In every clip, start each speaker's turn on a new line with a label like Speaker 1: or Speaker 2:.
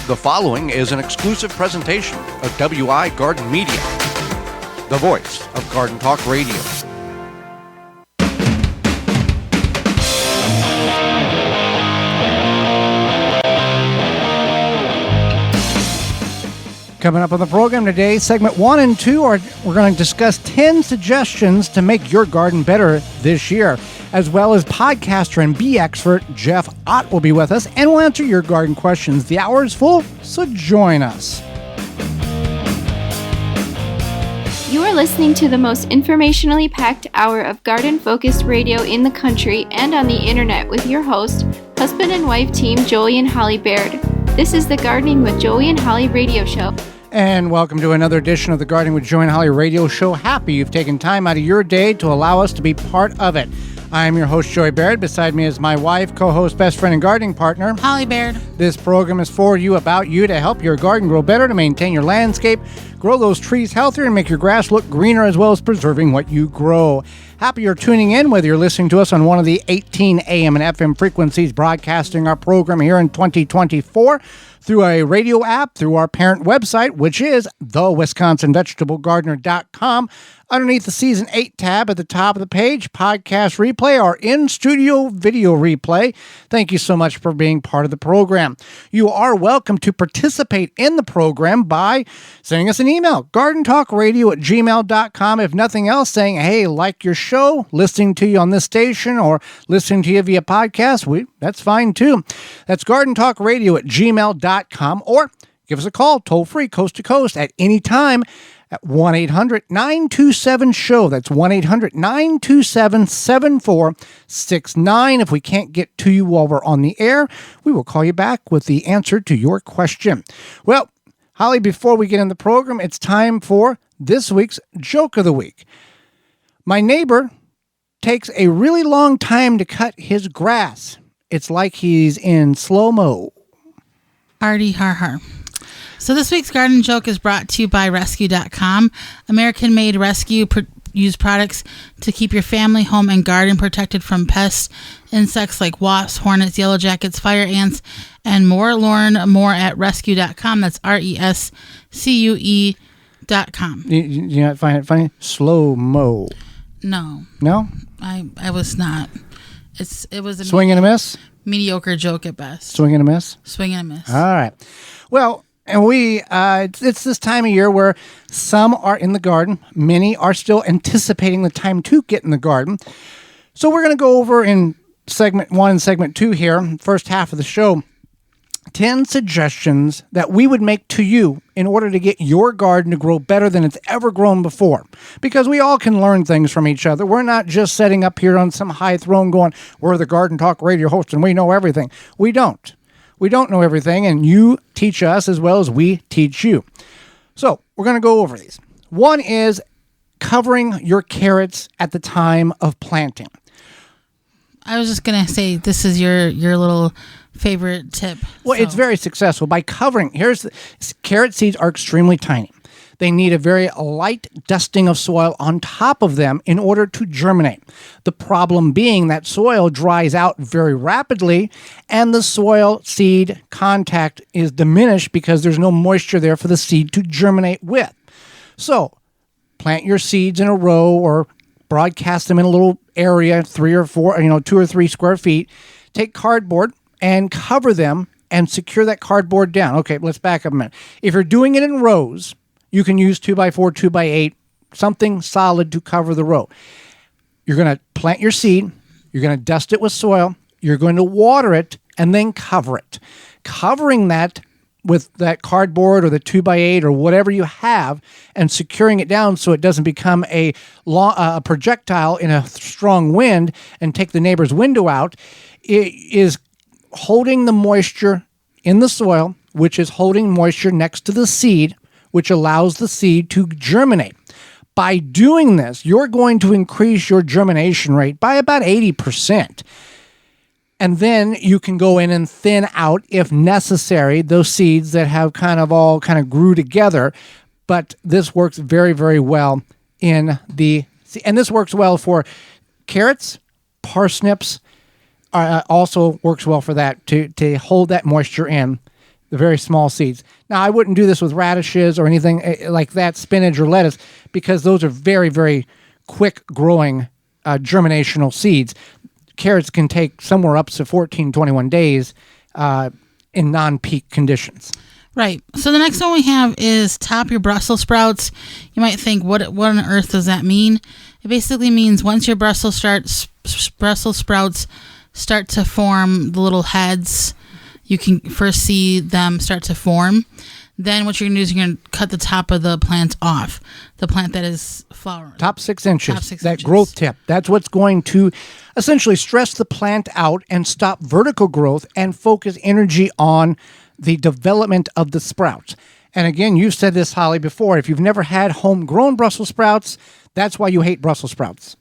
Speaker 1: The following is an exclusive presentation of WI Garden Media, the voice of Garden Talk Radio.
Speaker 2: Coming up on the program today, segment 1 and 2, we're going to discuss 10 suggestions to make your garden better this year, as well as podcaster and bee expert Jeff Ott will be with us, and we'll answer your garden questions. The hour is full, so join us.
Speaker 3: You are listening to the most informationally packed hour of garden-focused radio in the country and on the internet with your host, husband and wife team Joey and Holly Baird. This is the Gardening with Joey and Holly radio show.
Speaker 2: And welcome to another edition of the Gardening with Joey and Holly radio show. Happy you've taken time out of your day to allow us to be part of it. I am your host, Joey Baird. Beside me is my wife, co-host, best friend, and gardening partner,
Speaker 4: Holly Baird.
Speaker 2: This program is for you, about you, to help your garden grow better, to maintain your landscape, grow those trees healthier, and make your grass look greener, as well as preserving what you grow. Happy you're tuning in, whether you're listening to us on one of the 18 AM and FM frequencies broadcasting our program here in 2024, through a radio app, through our parent website, which is thewisconsinvegetablegardener.com. Underneath the Season 8 tab at the top of the page, podcast replay or in-studio video replay. Thank you so much for being part of the program. You are welcome to participate in the program by sending us an email, gardentalkradio@gmail.com. If nothing else, saying, hey, like your show, listening to you on this station, or listening to you via podcast, that's fine too. That's gardentalkradio@gmail.com, or give us a call, toll-free, coast to coast, at any time, at 1-800-927-SHOW. That's 1-800-927-7469. If we can't get to you while we're on the air, we will call you back with the answer to your question. Well, Holly, before we get in the program, it's time for this week's Joke of the Week. My neighbor takes a really long time to cut his grass. It's like he's in slow-mo.
Speaker 4: Artie har har. So this week's garden joke is brought to you by Rescue.com. American-made rescue use products to keep your family, home, and garden protected from pests, insects like wasps, hornets, yellow jackets, fire ants, and more. Learn more at Rescue.com. That's RESCUE.com.
Speaker 2: You not find it funny? Slow-mo.
Speaker 4: No.
Speaker 2: No?
Speaker 4: I was not. It was a
Speaker 2: swing and a miss?
Speaker 4: Mediocre joke at best.
Speaker 2: Swing and a miss?
Speaker 4: Swing and a miss.
Speaker 2: All right. Well, and it's this time of year where some are in the garden. Many are still anticipating the time to get in the garden. So we're going to go over in segment 1 and segment 2 here, first half of the show, 10 suggestions that we would make to you in order to get your garden to grow better than it's ever grown before. Because we all can learn things from each other. We're not just sitting up here on some high throne going, we're the Garden Talk radio host and we know everything. We don't. We don't know everything, and you teach us as well as we teach you. So we're going to go over these. One is covering your carrots at the time of planting.
Speaker 4: I was just going to say, this is your little favorite tip.
Speaker 2: Well, it's very successful. By covering, carrot seeds are extremely tiny. They need a very light dusting of soil on top of them in order to germinate. The problem being that soil dries out very rapidly and the soil seed contact is diminished because there's no moisture there for the seed to germinate with. So plant your seeds in a row or broadcast them in a little area, 2 or 3 square feet. Take cardboard and cover them and secure that cardboard down. Okay, let's back up a minute. If you're doing it in rows, you can use 2x4, 2x8, something solid to cover the row. You're going to plant your seed. You're going to dust it with soil. You're going to water it and then cover it. Covering that with that cardboard or the 2x8 or whatever you have and securing it down so it doesn't become a projectile in a strong wind and take the neighbor's window out, it is holding the moisture in the soil, which is holding moisture next to the seed, which allows the seed to germinate. By doing this, you're going to increase your germination rate by about 80%. And then you can go in and thin out, if necessary, those seeds that have kind of grew together. But this works very, very well and this works well for carrots, parsnips, also works well for that, to hold that moisture in. the very small seeds. Now, I wouldn't do this with radishes or anything like that, spinach or lettuce, because those are very, very quick growing germinational seeds. Carrots can take somewhere up to 14, 21 days in non-peak conditions.
Speaker 4: Right. So the next one we have is top your Brussels sprouts. You might think, what on earth does that mean? It basically means once your Brussels sprouts start to form the little heads, you can first see them start to form. Then what you're going to do is you're going to cut the top of the plant off, the plant that is flowering.
Speaker 2: Top 6 inches,
Speaker 4: Top 6
Speaker 2: that
Speaker 4: inches.
Speaker 2: growth tip. That's what's going to essentially stress the plant out and stop vertical growth and focus energy on the development of the sprouts. And again, you've said this, Holly, before. If you've never had homegrown Brussels sprouts, that's why you hate Brussels sprouts.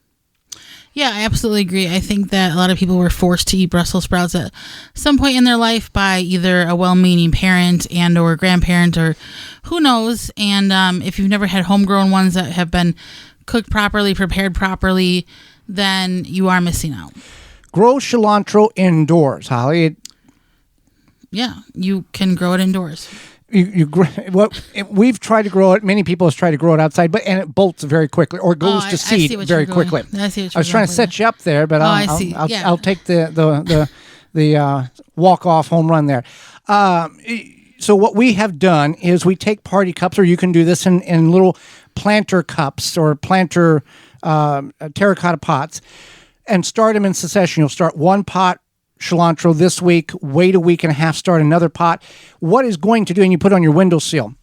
Speaker 4: Yeah, I absolutely agree. I think that a lot of people were forced to eat Brussels sprouts at some point in their life by either a well-meaning parent and or grandparent or who knows. And if you've never had homegrown ones that have been cooked properly, prepared properly, then you are missing out.
Speaker 2: Grow cilantro indoors, Holly.
Speaker 4: Yeah, you can grow it indoors.
Speaker 2: We've tried to grow it. Many people have tried to grow it outside, and it bolts very quickly or goes to seed very quickly.
Speaker 4: I see what
Speaker 2: I was trying to set you up there, but I'll take the walk off home run there. So what we have done is we take party cups, or you can do this in little planter cups or planter terracotta pots, and start them in succession. You'll start one pot cilantro this week, wait a week and a half, start another pot. What is going to do, and you put on your windowsill,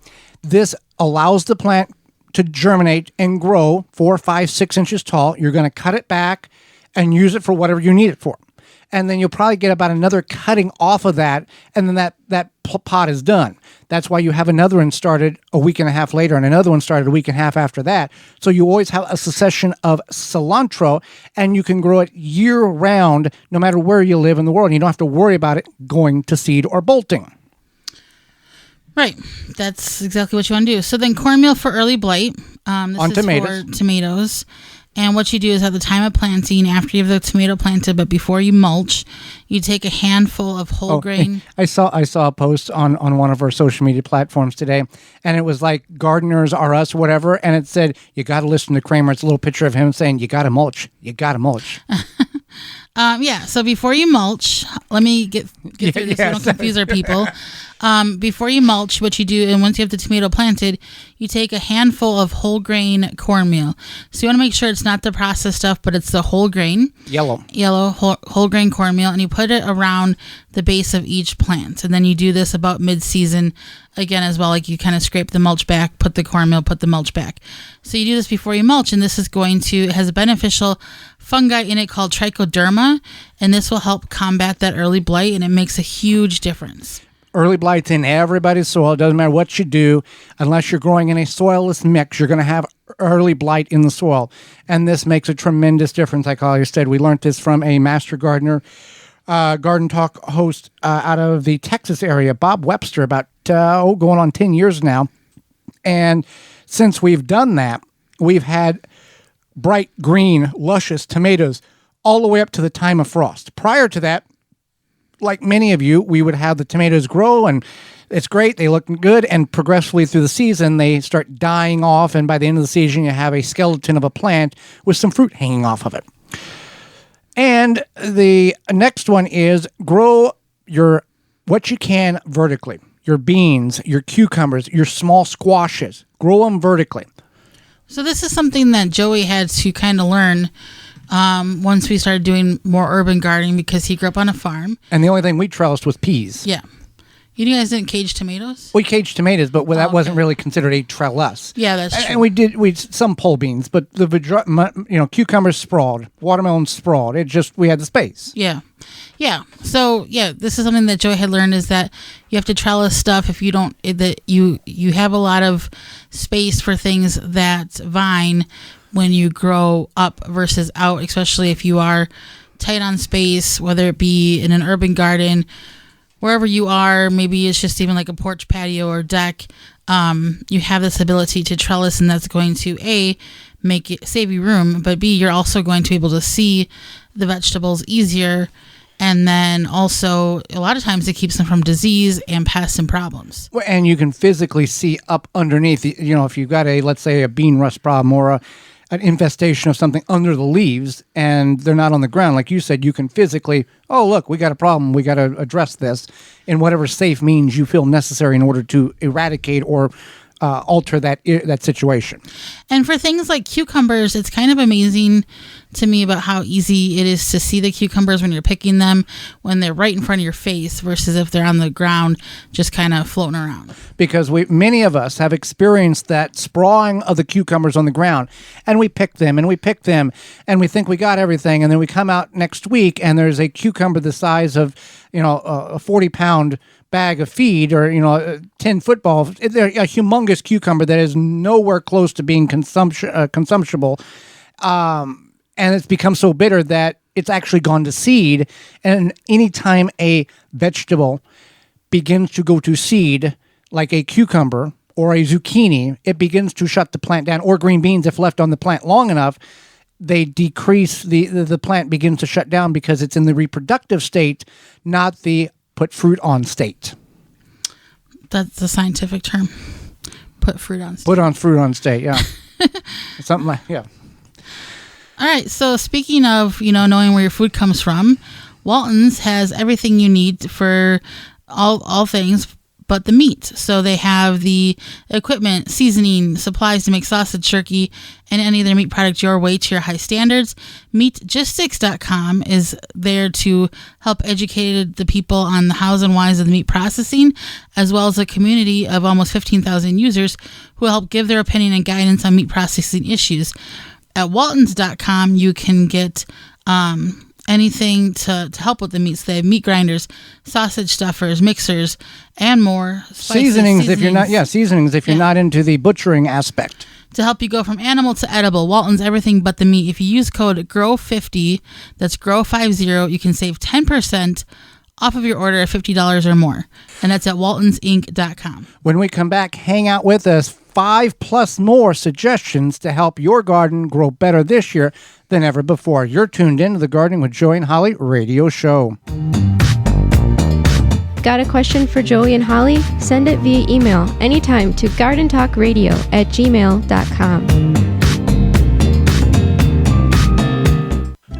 Speaker 2: this allows the plant to germinate and grow 4, 5, 6 inches tall. You're going to cut it back and use it for whatever you need it for. And then you'll probably get about another cutting off of that, and then that pot is done. That's why you have another one started a week and a half later and another one started a week and a half after that. So you always have a succession of cilantro, and you can grow it year-round no matter where you live in the world. And you don't have to worry about it going to seed or bolting.
Speaker 4: Right. That's exactly what you want to do. So then cornmeal for early blight. This
Speaker 2: on
Speaker 4: is
Speaker 2: tomatoes.
Speaker 4: for tomatoes. And what you do is at the time of planting, after you have the tomato planted, but before you mulch, you take a handful of whole grain.
Speaker 2: I saw a post on one of our social media platforms today, and it was like gardeners are us, whatever, and it said, you got to listen to Kramer. It's a little picture of him saying, you got to mulch. You got to mulch.
Speaker 4: So before you mulch, let me get through this so I don't confuse our people. Before you mulch, what you do, and once you have the tomato planted, you take a handful of whole grain cornmeal. So you want to make sure it's not the processed stuff, but it's the whole grain.
Speaker 2: Yellow
Speaker 4: whole grain cornmeal, and you put it around the base of each plant. And then you do this about mid-season again as well. Like you kind of scrape the mulch back, put the cornmeal, put the mulch back. So you do this before you mulch, and this is it has a beneficial fungi in it called trichoderma, and this will help combat that early blight, and it makes a huge difference.
Speaker 2: Early blight's in everybody's soil. It doesn't matter what you do. Unless you're growing in a soilless mix, you're going to have early blight in the soil. And this makes a tremendous difference. Like I said, we learned this from a master gardener, Garden Talk host out of the Texas area, Bob Webster, about going on 10 years now. And since we've done that, we've had bright green, luscious tomatoes all the way up to the time of frost. Prior to that, like many of you, we would have the tomatoes grow, and it's great. They look good, and progressively through the season, they start dying off, and by the end of the season, you have a skeleton of a plant with some fruit hanging off of it. And the next one is grow what you can vertically. Your beans, your cucumbers, your small squashes. Grow them vertically.
Speaker 4: So this is something that Joey had to kind of learn once we started doing more urban gardening, because he grew up on a farm.
Speaker 2: And the only thing we trellised was peas.
Speaker 4: Yeah. You guys didn't cage tomatoes?
Speaker 2: We caged tomatoes, but that wasn't really considered a trellis.
Speaker 4: Yeah, that's true.
Speaker 2: And we some pole beans, but the cucumbers sprawled, watermelons sprawled. We had the space.
Speaker 4: Yeah. Yeah. So, this is something that Joey had learned, is that you have to trellis stuff if you don't, that you have a lot of space for things that vine when you grow up versus out, especially if you are tight on space, whether it be in an urban garden, wherever you are, maybe it's just even like a porch patio or deck. You have this ability to trellis, and that's going to save you room, but B, you're also going to be able to see the vegetables easier And then also, a lot of times it keeps them from disease and pests and problems.
Speaker 2: And you can physically see up underneath, if you've got let's say a bean rust problem or an infestation of something under the leaves and they're not on the ground. Like you said, you can physically, look, we got a problem. We got to address this in whatever safe means you feel necessary in order to eradicate or alter that situation.
Speaker 4: And for things like cucumbers, it's kind of amazing to me about how easy it is to see the cucumbers when you're picking them, when they're right in front of your face versus if they're on the ground just kind of floating around.
Speaker 2: Because many of us have experienced that sprawling of the cucumbers on the ground, and we pick them and we pick them and we think we got everything, and then we come out next week and there's a cucumber the size of a 40-pound bag of feed or 10 footballs. They're a humongous cucumber that is nowhere close to being consumptible, and it's become so bitter that it's actually gone to seed. And anytime a vegetable begins to go to seed, like a cucumber or a zucchini, it begins to shut the plant down. Or green beans, if left on the plant long enough, they decrease, the plant begins to shut down because it's in the reproductive state, not the put fruit on state.
Speaker 4: That's the scientific term. Put fruit on state.
Speaker 2: Put on fruit on state, yeah. Something like, yeah.
Speaker 4: All right, so speaking of, knowing where your food comes from, Walton's has everything you need for all things but the meat. So they have the equipment, seasoning, supplies to make sausage, turkey, and any other meat product your way to your high standards. Meatgistics.com is there to help educate the people on the hows and whys of the meat processing, as well as a community of almost 15,000 users who help give their opinion and guidance on meat processing issues. At waltons.com, you can get anything to help with the meats. They have meat grinders, sausage stuffers, mixers, and more.
Speaker 2: Seasonings if you're not into the butchering aspect.
Speaker 4: To help you go from animal to edible, Walton's everything but the meat. If you use code GROW50, that's GROW50, you can save 10% off of your order of $50 or more. And that's at waltonsinc.com.
Speaker 2: When we come back, hang out with us. 5+ more suggestions to help your garden grow better this year than ever before. You're tuned in to the Gardening with Joey and Holly radio show.
Speaker 3: Got a question for Joey and Holly? Send it via email anytime to gardentalkradio@gmail.com.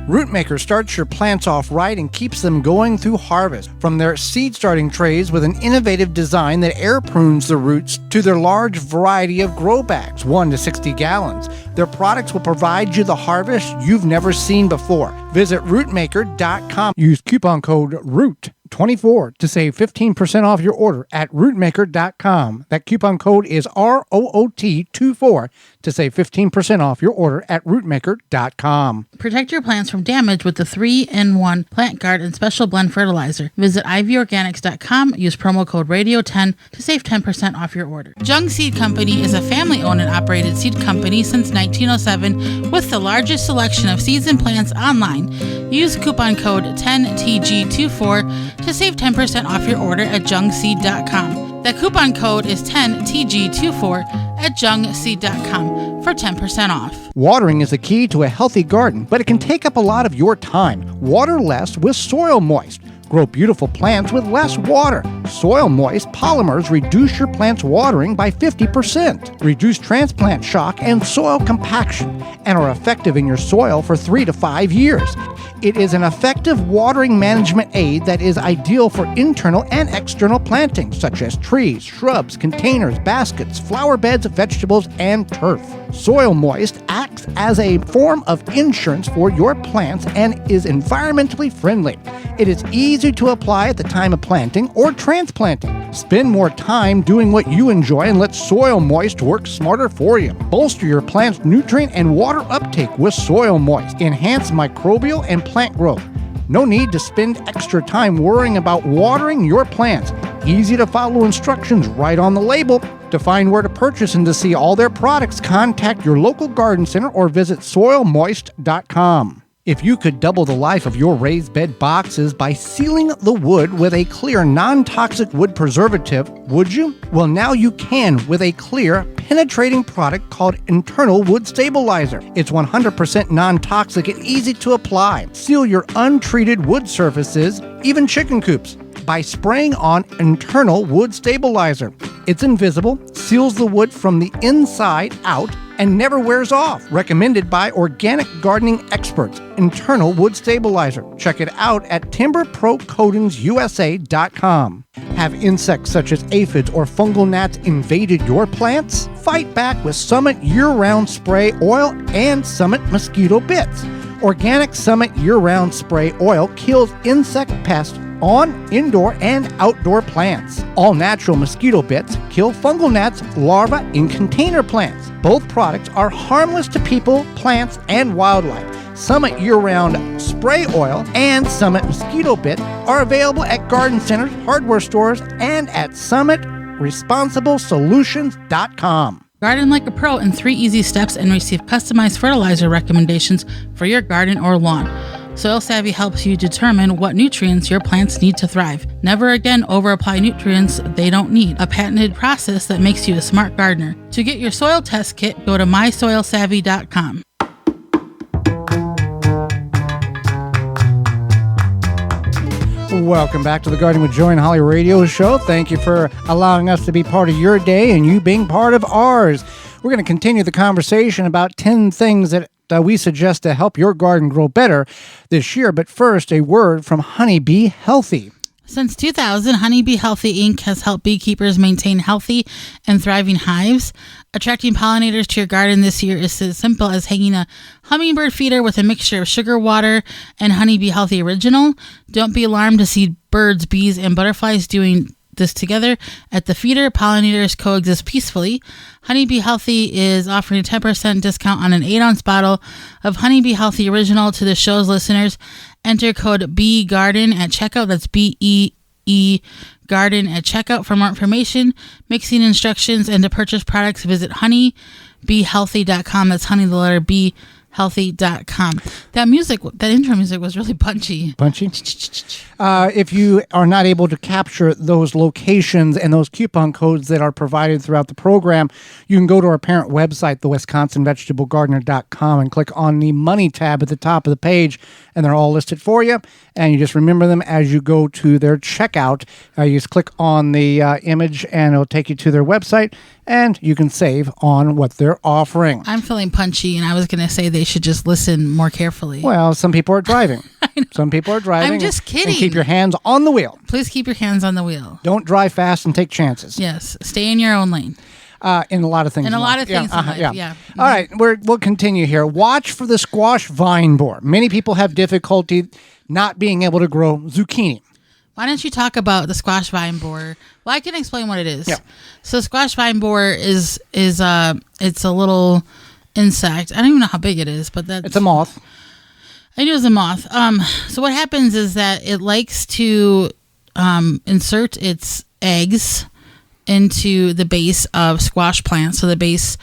Speaker 2: Rootmaker starts your plants off right and keeps them going through harvest. From their seed starting trays with an innovative design that air prunes the roots to their large variety of grow bags, 1 to 60 gallons, their products will provide you the harvest you've never seen before. Visit rootmaker.com. Use coupon code ROOT24 to save 15% off your order at rootmaker.com. That coupon code is ROOT24 to save 15% off your order at rootmaker.com.
Speaker 4: Protect your plants from damage with the 3-in-1 Plant Guard and Special Blend Fertilizer. Visit ivorganics.com. Use promo code RADIO10 to save 10% off your order. Jung Seed Company is a family-owned and operated seed company since 1907 with the largest selection of seeds and plants online. Use coupon code 10TG24 to save 10% off your order at jungseed.com. That coupon code is 10TG24 at jungseed.com for 10% off.
Speaker 2: Watering is the key to a healthy garden, but it can take up a lot of your time. Water less with Soil Moist. Grow beautiful plants with less water. Soil Moist polymers reduce your plant's watering by 50%, reduce transplant shock and soil compaction, and are effective in your soil for 3 to 5 years. It is an effective watering management aid that is ideal for internal and external plantings, such as trees, shrubs, containers, baskets, flower beds, vegetables, and turf. Soil Moist acts as a form of insurance for your plants and is environmentally friendly. It is easy to apply at the time of planting or transplanting. Spend more time doing what you enjoy and let Soil Moist work smarter for you. Bolster your plant's nutrient and water uptake with Soil Moist. Enhance microbial and plant growth. No need to spend extra time worrying about watering your plants. Easy to follow instructions right on the label. To find where to purchase and to see all their products, contact your local garden center or visit soilmoist.com. If you could double the life of your raised bed boxes by sealing the wood with a clear, non-toxic wood preservative, would you? Well, now you can with a clear, penetrating product called Internal Wood Stabilizer. It's 100% non-toxic and easy to apply. Seal your untreated wood surfaces, even chicken coops, by spraying on Internal Wood Stabilizer. It's invisible, seals the wood from the inside out, and never wears off. Recommended by organic gardening experts, Internal Wood Stabilizer. Check it out at timberprocoatingsusa.com. Have insects such as aphids or fungal gnats invaded your plants? Fight back with Summit Year-Round Spray Oil and Summit Mosquito Bits. Organic Summit Year-Round Spray Oil kills insect pests on indoor and outdoor plants. All natural mosquito bits kill fungal gnats larvae in container plants. Both products are harmless to people, plants, and wildlife. Summit Year-Round Spray Oil and Summit Mosquito Bit are available at garden centers, hardware stores, and at SummitResponsibleSolutions.com.
Speaker 4: Garden like a pro in 3 easy steps and receive customized fertilizer recommendations for your garden or lawn. Soil Savvy helps you determine what nutrients your plants need to thrive. Never again over-apply nutrients they don't need. A patented process that makes you a smart gardener. To get your soil test kit, go to mysoilsavvy.com.
Speaker 2: Welcome back to the Gardening with Joy and Holly radio show. Thank you for allowing us to be part of your day and you being part of ours. We're going to continue the conversation about 10 things that we suggest to help your garden grow better this year. But first, a word from Honeybee Healthy.
Speaker 4: Since 2000, Honeybee Healthy Inc. has helped beekeepers maintain healthy and thriving hives. Attracting pollinators to your garden this year is as simple as hanging a hummingbird feeder with a mixture of sugar water and Honeybee Healthy Original. Don't be alarmed to see birds, bees, and butterflies doing this together. At the feeder, pollinators coexist peacefully. Honeybee Healthy is offering a 10% discount on an 8-ounce bottle of Honeybee Healthy Original to the show's listeners. Enter code BEGARDEN at checkout. That's BEE Garden at checkout. For more information, mixing instructions, and to purchase products, visit honeybeehealthy.com. That's honey, the letter B, healthy.com. That intro music was really punchy.
Speaker 2: Punchy? If you are not able to capture those locations and those coupon codes that are provided throughout the program, you can go to our parent website, thewisconsinvegetablegardener.com, and click on the Money tab at the top of the page, and they're all listed for you. And you just remember them as you go to their checkout. You just click on the image, and it'll take you to their website, and you can save on what they're offering.
Speaker 4: I'm feeling punchy, and I was going to say they should just listen more carefully.
Speaker 2: Well, some people are driving. Some people are driving.
Speaker 4: I'm just kidding.
Speaker 2: And keep your hands on the wheel.
Speaker 4: Please keep your hands on the wheel.
Speaker 2: Don't drive fast and take chances.
Speaker 4: Yes. Stay in your own lane.
Speaker 2: In a lot of things.
Speaker 4: In a lot of things in life, yeah.
Speaker 2: All right, we'll continue here. Watch for the squash vine borer. Many people have difficulty not being able to grow zucchini.
Speaker 4: Why don't you talk about the squash vine borer? Well, I can explain what it is.
Speaker 2: Yeah.
Speaker 4: So squash vine borer is it's a little insect. I don't even know how big it is, but it's
Speaker 2: a moth.
Speaker 4: I knew it was a moth. So what happens is that it likes to insert its eggs into the base of squash plants. So the base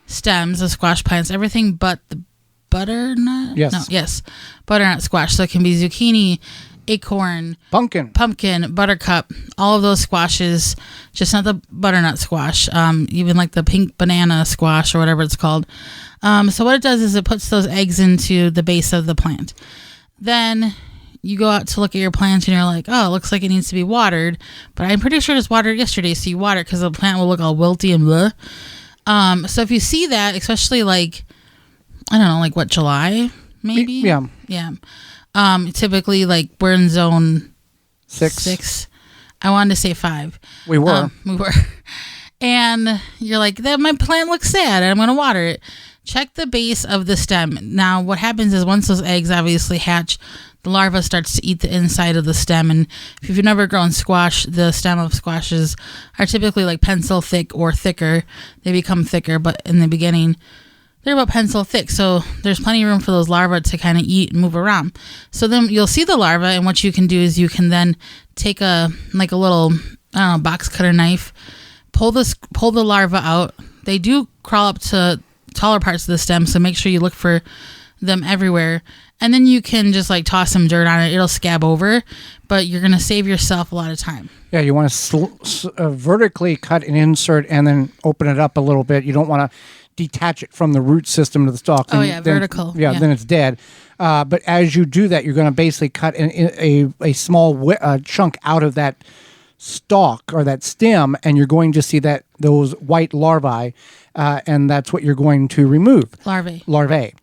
Speaker 4: stems of squash plants, everything but the butternut.
Speaker 2: Yes.
Speaker 4: No, yes. Butternut squash. So it can be zucchini, acorn, pumpkin, buttercup, all of those squashes, just not the butternut squash, even like the pink banana squash or whatever it's called. So what it does is it puts those eggs into the base of the plant. Then you go out to look at your plant and you're like, oh, it looks like it needs to be watered, but I'm pretty sure it was watered yesterday. So you water it because the plant will look all wilty and blah. So if you see that, especially like, I don't know, like what, July maybe?
Speaker 2: Yeah.
Speaker 4: Yeah. Typically like we're in zone 6. I wanted to say 5.
Speaker 2: We were.
Speaker 4: And you're like, that my plant looks sad and I'm going to water it. Check the base of the stem. Now what happens is once those eggs obviously hatch, the larva starts to eat the inside of the stem. And if you've never grown squash, the stem of squashes are typically like pencil thick or thicker. They become thicker, but in the beginning, they're about pencil thick. So there's plenty of room for those larvae to kind of eat and move around. So then you'll see the larva, and what you can do is you can then take a little, box cutter knife, pull the larva out. They do crawl up to taller parts of the stem, so make sure you look for them everywhere. And then you can just like toss some dirt on it. It'll scab over, but you're going to save yourself a lot of time.
Speaker 2: Yeah, you want to vertically cut an insert and then open it up a little bit. You don't want to detach it from the root system to the stalk.
Speaker 4: Vertical.
Speaker 2: Yeah, then it's dead. But as you do that, you're going to basically cut a small chunk out of that stalk or that stem, and you're going to see those white larvae, and that's what you're going to remove. Larvae.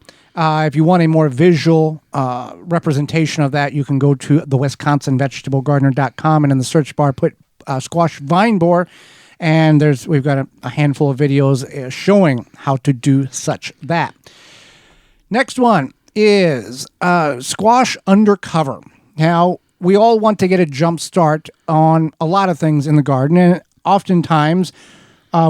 Speaker 2: If you want a more visual representation of that, you can go to the WisconsinVegetableGardener.com, and in the search bar put squash vine borer, and we've got a handful of videos showing how to do such that. Next one is squash undercover. Now, we all want to get a jump start on a lot of things in the garden, and oftentimes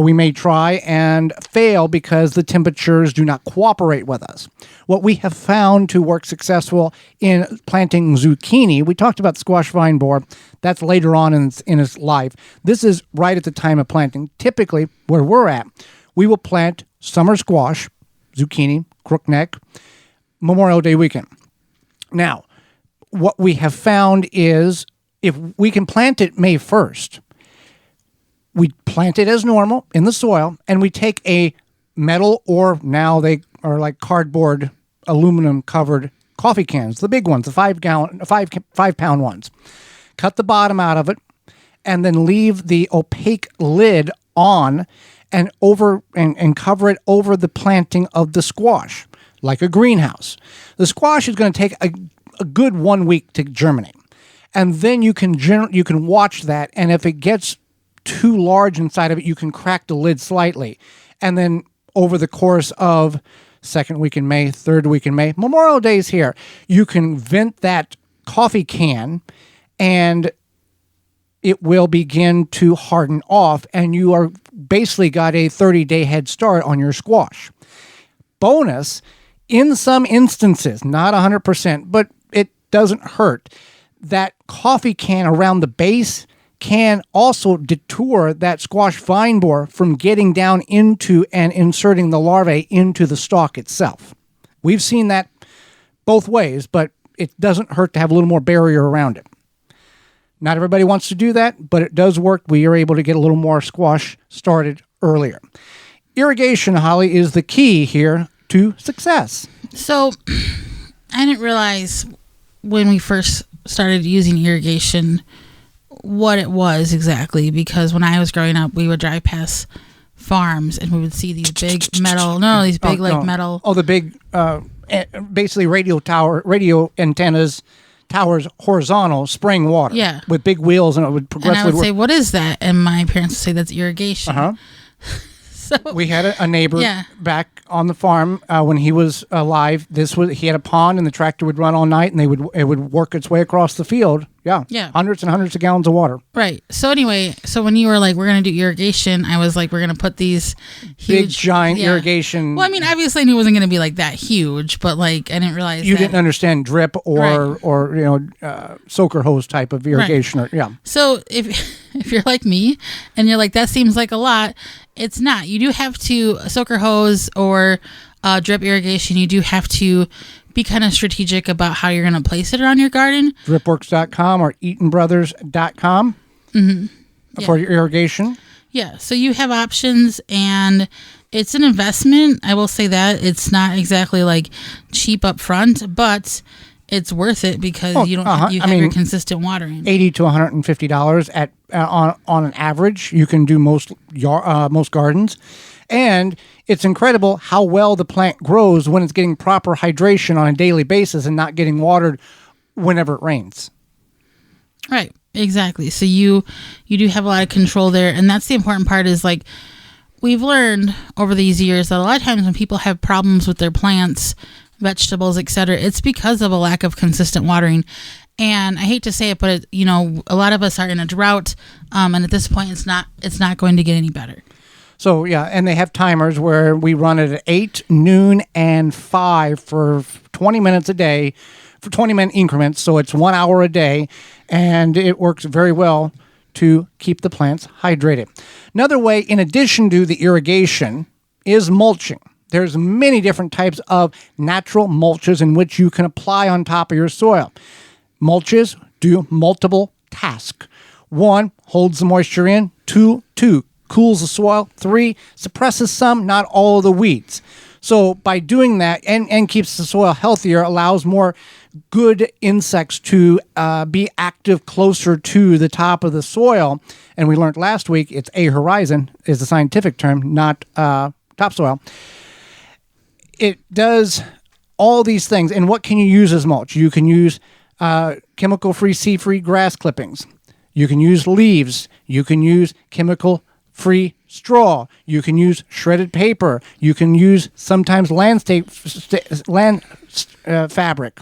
Speaker 2: we may try and fail because the temperatures do not cooperate with us. What we have found to work successful in planting zucchini, we talked about squash vine borer, that's later on in its life. This is right at the time of planting. Typically, where we're at, we will plant summer squash, zucchini, crookneck, Memorial Day weekend. Now, what we have found is if we can plant it May 1st, we plant it as normal in the soil, and we take a metal, or now they are like cardboard, aluminum covered coffee cans, the big ones, the 5-pound ones. Cut the bottom out of it, and then leave the opaque lid on and cover it over the planting of the squash, like a greenhouse. The squash is going to take a good 1 week to germinate, and then you can watch that, and if it gets too large inside of it, you can crack the lid slightly, and then over the course of second week in May, third week in May, Memorial Day's here, you can vent that coffee can, and it will begin to harden off, and you are basically got a 30-day head start on your squash. Bonus, in some instances, not 100%, but it doesn't hurt, that coffee can around the base can also detour that squash vine borer from getting down into and inserting the larvae into the stalk itself. We've seen that both ways, but it doesn't hurt to have a little more barrier around it. Not everybody wants to do that, but it does work. We are able to get a little more squash started earlier. Irrigation, Holly, is the key here to success.
Speaker 4: So I didn't realize when we first started using irrigation what it was exactly, because when I was growing up, we would drive past farms and we would see these big metal, metal.
Speaker 2: Oh, the big, basically radio antennas, towers, horizontal, spraying water.
Speaker 4: Yeah.
Speaker 2: With big wheels, and it would progressively.
Speaker 4: And I would say, what is that? And my parents would say, that's irrigation.
Speaker 2: Uh-huh.
Speaker 4: So
Speaker 2: we had a neighbor back on the farm when he was alive. He had a pond, and the tractor would run all night, and it would work its way across the field. Yeah. Hundreds and hundreds of gallons of water.
Speaker 4: Right. So anyway, when you were like, we're going to do irrigation, I was like, we're going to put these huge,
Speaker 2: big giant irrigation.
Speaker 4: Well, I mean, obviously I knew it wasn't going to be like that huge, but like I didn't realize
Speaker 2: you didn't understand drip or soaker hose type of irrigation.
Speaker 4: Right. So if you're like me and you're like, that seems like a lot, it's not. You do have to soaker hose or drip irrigation. You do have to be kind of strategic about how you're going to place it around your garden.
Speaker 2: Dripworks.com or EatonBrothers.com for your irrigation.
Speaker 4: Yeah, so you have options, and it's an investment. I will say that it's not exactly like cheap up front, but it's worth it because you have your consistent watering. $80 to
Speaker 2: $150 on an average. You can do most gardens. And it's incredible how well the plant grows when it's getting proper hydration on a daily basis and not getting watered whenever it rains.
Speaker 4: Right, exactly. So you do have a lot of control there. And that's the important part is like we've learned over these years that a lot of times when people have problems with their plants, vegetables, etc., it's because of a lack of consistent watering. And I hate to say it, but a lot of us are in a drought, and at this point, it's not going to get any better.
Speaker 2: So, and they have timers where we run it at 8, noon, and 5 for 20 minutes a day, for 20-minute increments. So it's 1 hour a day, and it works very well to keep the plants hydrated. Another way, in addition to the irrigation, is mulching. There's many different types of natural mulches in which you can apply on top of your soil. Mulches do multiple tasks. 1, holds the moisture in. 2, cools the soil. 3, suppresses some, not all of the weeds. So by doing that and keeps the soil healthier, allows more good insects to be active closer to the top of the soil. And we learned last week, it's horizon is the scientific term, not topsoil. It does all these things. And what can you use as mulch? You can use chemical-free, seed-free grass clippings. You can use leaves. You can use chemical-free straw. You can use shredded paper. You can use sometimes landscape fabric.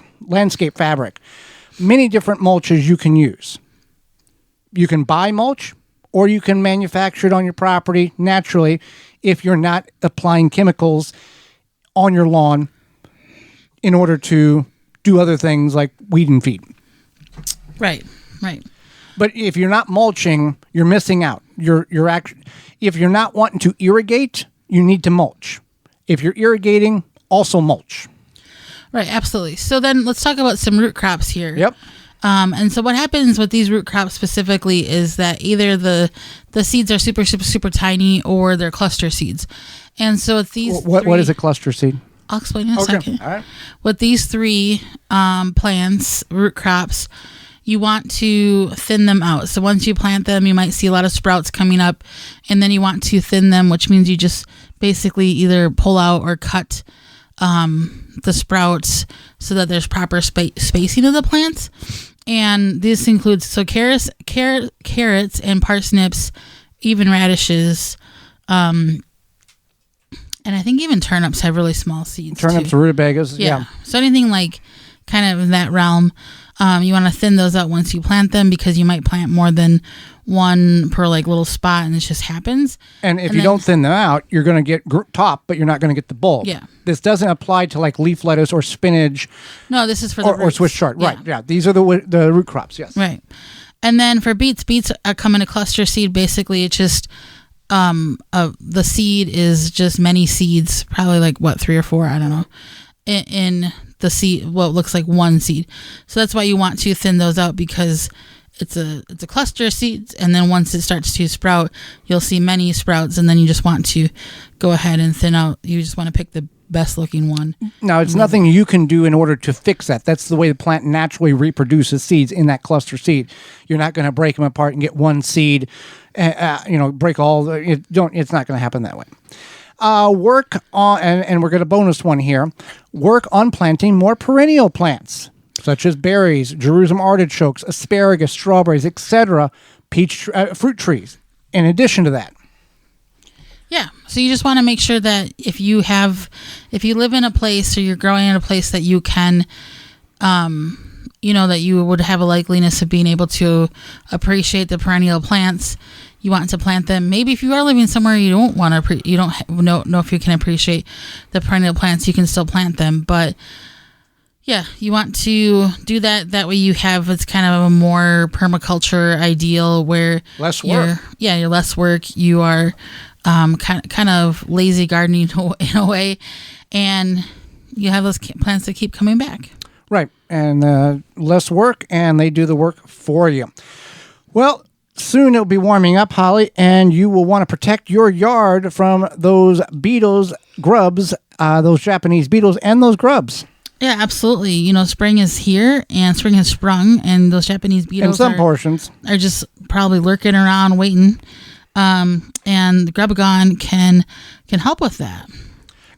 Speaker 2: Many different mulches you can use. You can buy mulch, or you can manufacture it on your property naturally if you're not applying chemicals on your lawn in order to do other things like weed and feed.
Speaker 4: Right.
Speaker 2: But if you're not mulching, you're missing out. If you're not wanting to irrigate, you need to mulch. If you're irrigating, also mulch.
Speaker 4: Right, absolutely. So then let's talk about some root crops here.
Speaker 2: Yep.
Speaker 4: And so what happens with these root crops specifically is that either the seeds are super, super, super tiny, or they're cluster seeds. And so with these
Speaker 2: what is a cluster seed?
Speaker 4: I'll explain in a second.
Speaker 2: All right.
Speaker 4: With these 3 plants, root crops, you want to thin them out. So once you plant them, you might see a lot of sprouts coming up, and then you want to thin them, which means you just basically either pull out or cut the sprouts so that there's proper spacing of the plants. And this includes carrots and parsnips, even radishes, and I think even turnips have really small seeds.
Speaker 2: Turnips,
Speaker 4: too.
Speaker 2: rutabagas, yeah.
Speaker 4: So anything like kind of in that realm, you want to thin those out once you plant them, because you might plant more than one per like little spot, and it just happens.
Speaker 2: And if you don't thin them out, you're going to get top, but you're not going to get the bulb.
Speaker 4: Yeah.
Speaker 2: This doesn't apply to like leaf lettuce or spinach.
Speaker 4: No, this is for the
Speaker 2: or Swiss chard. Right. Yeah. These are the root crops. Yes.
Speaker 4: Right. And then for beets come in a cluster seed. Basically, it's just the seed is just many seeds, probably like 3 or 4, I don't know, in the seed, what looks like one seed. So that's why you want to thin those out, because it's a cluster of seeds, and then once it starts to sprout, you'll see many sprouts, and then you just want to go ahead and thin out. You just want to pick the best looking one.
Speaker 2: Now, it's nothing you can do in order to fix that. That's the way the plant naturally reproduces seeds in that cluster seed. You're not going to break them apart and get one seed, break all. It's not going to happen that way. Work on, and we're going to bonus one here. Work on planting more perennial plants, such as berries, Jerusalem artichokes, asparagus, strawberries, etc., fruit trees. In addition to that.
Speaker 4: Yeah. So you just want to make sure that if you live in a place, or you're growing in a place that you can, that you would have a likeliness of being able to appreciate the perennial plants, you want to plant them. Maybe if you are living somewhere you don't want to, you don't know if you can appreciate the perennial plants, you can still plant them. But yeah, you want to do that. That way it's kind of a more permaculture ideal, where
Speaker 2: less work.
Speaker 4: You're less work. You are kind of lazy gardening in a way, and you have those plants that keep coming back. Right,
Speaker 2: and less work, and they do the work for you. Well, soon it'll be warming up, Holly, and you will want to protect your yard from those beetles, grubs, those Japanese beetles, and those grubs.
Speaker 4: Yeah, absolutely. Spring is here, and spring has sprung, and those Japanese beetles
Speaker 2: in some portions
Speaker 4: are just probably lurking around waiting. And Grub Gone can help with that.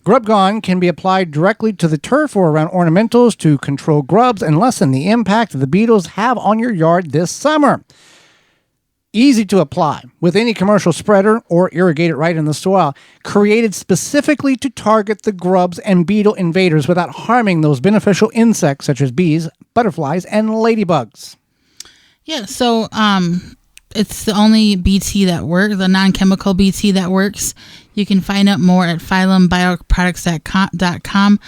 Speaker 2: Grub Gone can be applied directly to the turf or around ornamentals to control grubs and lessen the impact the beetles have on your yard this summer. Easy to apply with any commercial spreader, or irrigate it right in the soil, created specifically to target the grubs and beetle invaders without harming those beneficial insects such as bees, butterflies, and ladybugs.
Speaker 4: Yeah, so it's the only BT that works, the non-chemical BT that works. You can find out more at phyllombioproducts.com.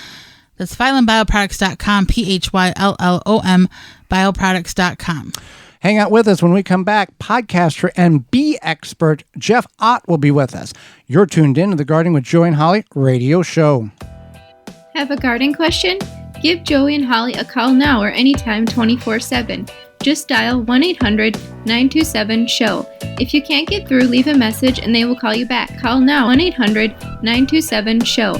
Speaker 4: That's phyllombioproducts.com, PHYLLOM, bioproducts.com.
Speaker 2: Hang out with us when we come back. Podcaster and bee expert Jeff Ott will be with us. You're tuned in to the Gardening with Joey and Holly radio show.
Speaker 3: Have a garden question? Give Joey and Holly a call now or anytime 24/7. Just dial 1-800-927-SHOW. If you can't get through, leave a message and they will call you back. Call now 1-800-927-SHOW.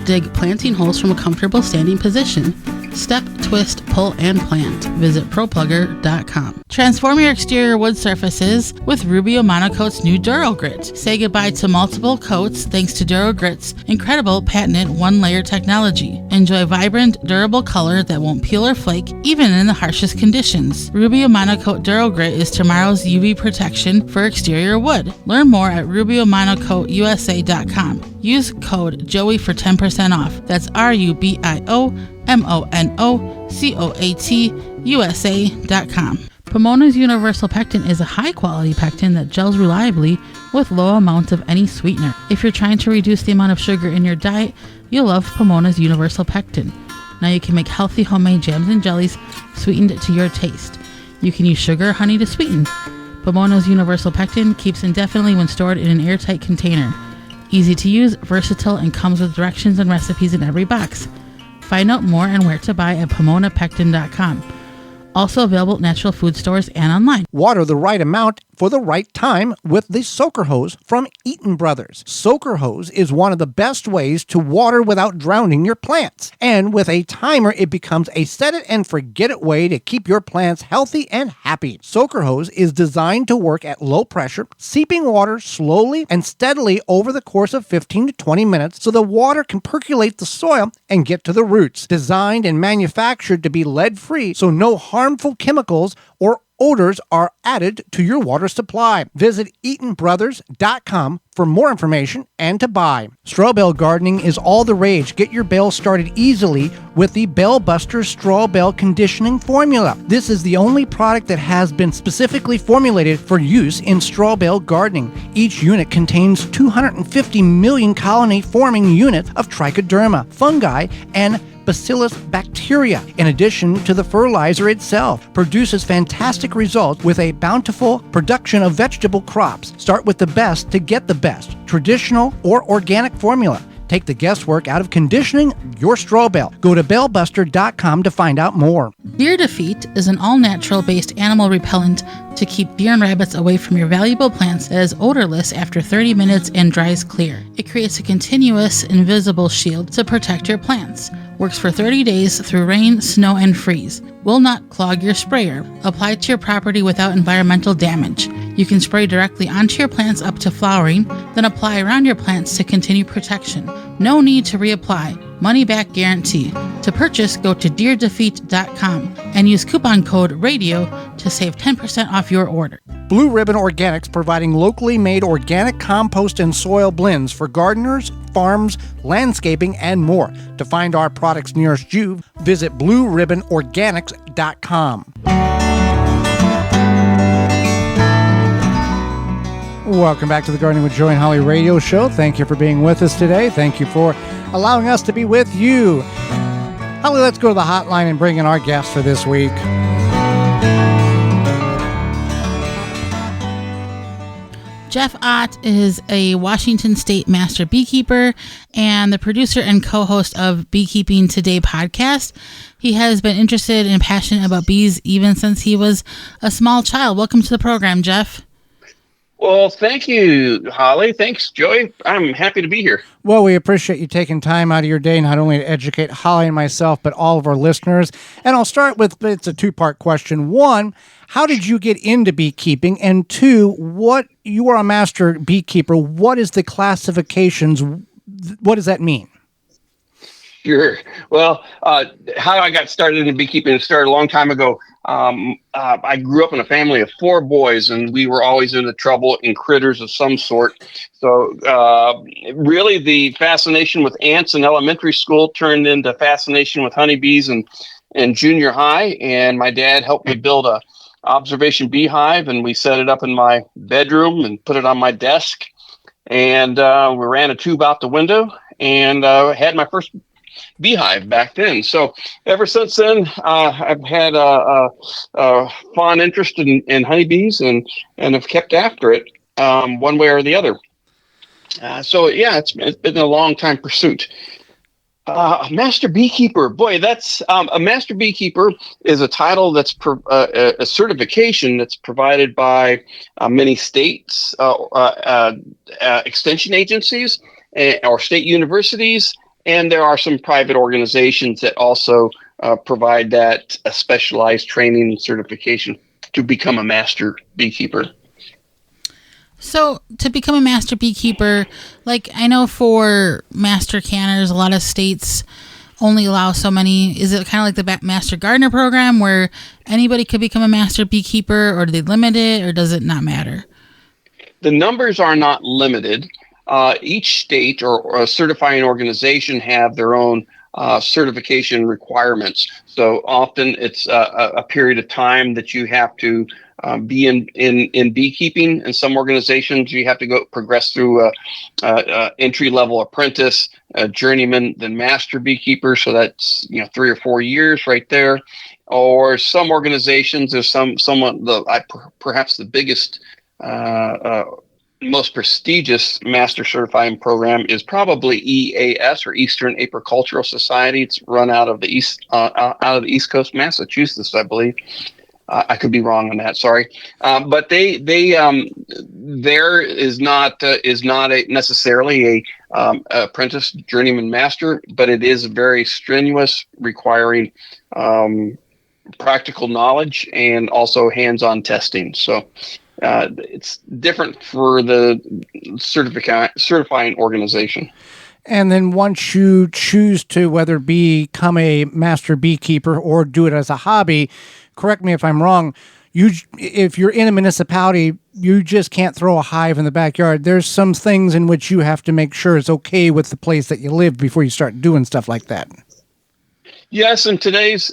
Speaker 4: Dig planting holes from a comfortable standing position. Step, twist, pull, and plant. Visit ProPlugger.com. Transform your exterior wood surfaces with Rubio Monocoat's new Duro Grit. Say goodbye to multiple coats thanks to Duro Grit's incredible patented one-layer technology. Enjoy vibrant, durable color that won't peel or flake even in the harshest conditions. Rubio Monocoat Duro Grit is tomorrow's UV protection for exterior wood. Learn more at RubioMonocoatUSA.com. Use code JOEY for 10% off. That's RubioMonocoatUSA.com. Pomona's Universal Pectin is a high-quality pectin that gels reliably with low amounts of any sweetener. If you're trying to reduce the amount of sugar in your diet, you'll love Pomona's Universal Pectin. Now you can make healthy homemade jams and jellies sweetened to your taste. You can use sugar or honey to sweeten. Pomona's Universal Pectin keeps indefinitely when stored in an airtight container. Easy to use, versatile, and comes with directions and recipes in every box. Find out more and where to buy at PomonaPectin.com. Also available at natural food stores and online.
Speaker 2: Water the right amount for the right time with the Soaker Hose from Eaton Brothers. Soaker Hose is one of the best ways to water without drowning your plants. And with a timer, it becomes a set it and forget it way to keep your plants healthy and happy. Soaker Hose is designed to work at low pressure, seeping water slowly and steadily over the course of 15 to 20 minutes so the water can percolate the soil and get to the roots. Designed and manufactured to be lead-free, so no harmful chemicals or odors are added to your water supply. Visit EatonBrothers.com for more information and to buy. Straw bale gardening is all the rage. Get your bales started easily with the Bale Buster Straw Bale Conditioning Formula. This is the only product that has been specifically formulated for use in straw bale gardening. Each unit contains 250 million colony-forming units of trichoderma, fungi, and Bacillus bacteria. In addition to the fertilizer itself, produces fantastic results with a bountiful production of vegetable crops. Start with the best to get the best, traditional or organic formula. Take the guesswork out of conditioning your straw bale. Go to balebuster.com to find out more.
Speaker 4: Deer Defeat is an all-natural based animal repellent to keep deer and rabbits away from your valuable plants that is odorless after 30 minutes and dries clear. It creates a continuous, invisible shield to protect your plants. Works for 30 days through rain, snow, and freeze. Will not clog your sprayer. Apply to your property without environmental damage. You can spray directly onto your plants up to flowering, then apply around your plants to continue protection. No need to reapply. Money back guarantee. To purchase, go to deerdefeat.com and use coupon code RADIO to save 10% off your order.
Speaker 2: Blue Ribbon Organics, providing locally made organic compost and soil blends for gardeners, farms, landscaping, and more. To find our products nearest you, visit blueribbonorganics.com. Welcome back to the Gardening with Joey and Holly radio show. Thank you for being with us today. Thank you for allowing us to be with you. Holly, let's go to the hotline and bring in our guest for this week.
Speaker 4: Jeff Ott is a Washington State master beekeeper and the producer and co-host of Beekeeping Today podcast. He has been interested and passionate about bees even since he was a small child. Welcome to the program, Jeff.
Speaker 5: Well, thank you, Holly. Thanks, Joey. I'm happy to be here.
Speaker 2: Well, we appreciate you taking time out of your day not only to educate Holly and myself, but all of our listeners. And I'll start with, it's a two-part question. One, how did you get into beekeeping? And two, you are a master beekeeper. What is the classifications? What does that mean?
Speaker 5: Sure. Well, how I got started in beekeeping started a long time ago. I grew up in a family of 4 boys, and we were always into trouble and critters of some sort. So really the fascination with ants in elementary school turned into fascination with honeybees in junior high. And my dad helped me build a observation beehive, and we set it up in my bedroom and put it on my desk. And we ran a tube out the window and had my first beehive back then. So ever since then, I've had a fond interest in honeybees and have kept after it one way or the other. So yeah, it's been a long time pursuit. A master beekeeper, boy, that's a master beekeeper is a title that's a certification that's provided by many states, extension agencies, or state universities, and there are some private organizations that also provide that specialized training and certification to become a master beekeeper.
Speaker 4: So to become a master beekeeper, like I know for master canners, a lot of states only allow so many. Is it kind of like the master gardener program where anybody could become a master beekeeper, or do they limit it, or does it not matter?
Speaker 5: The numbers are not limited. Each state or a certifying organization have their own certification requirements. So often it's a period of time that you have to be in beekeeping. In some organizations, you have to progress through a entry-level apprentice, a journeyman, then master beekeeper. So that's 3 or 4 years right there. Or some organizations, there's perhaps the biggest, most prestigious master certifying program is probably EAS, or Eastern Apicultural Society. It's run out of the East Coast, Massachusetts, I believe. I could be wrong on that. Sorry, but there is not necessarily a apprentice, journeyman, master, but it is very strenuous, requiring practical knowledge and also hands-on testing. So it's different for the certifying organization.
Speaker 2: And then once you choose to whether become a master beekeeper or do it as a hobby, correct me if I'm wrong, if you're in a municipality, you just can't throw a hive in the backyard. There's some things in which you have to make sure it's okay with the place that you live before you start doing stuff like that.
Speaker 5: Yes, in today's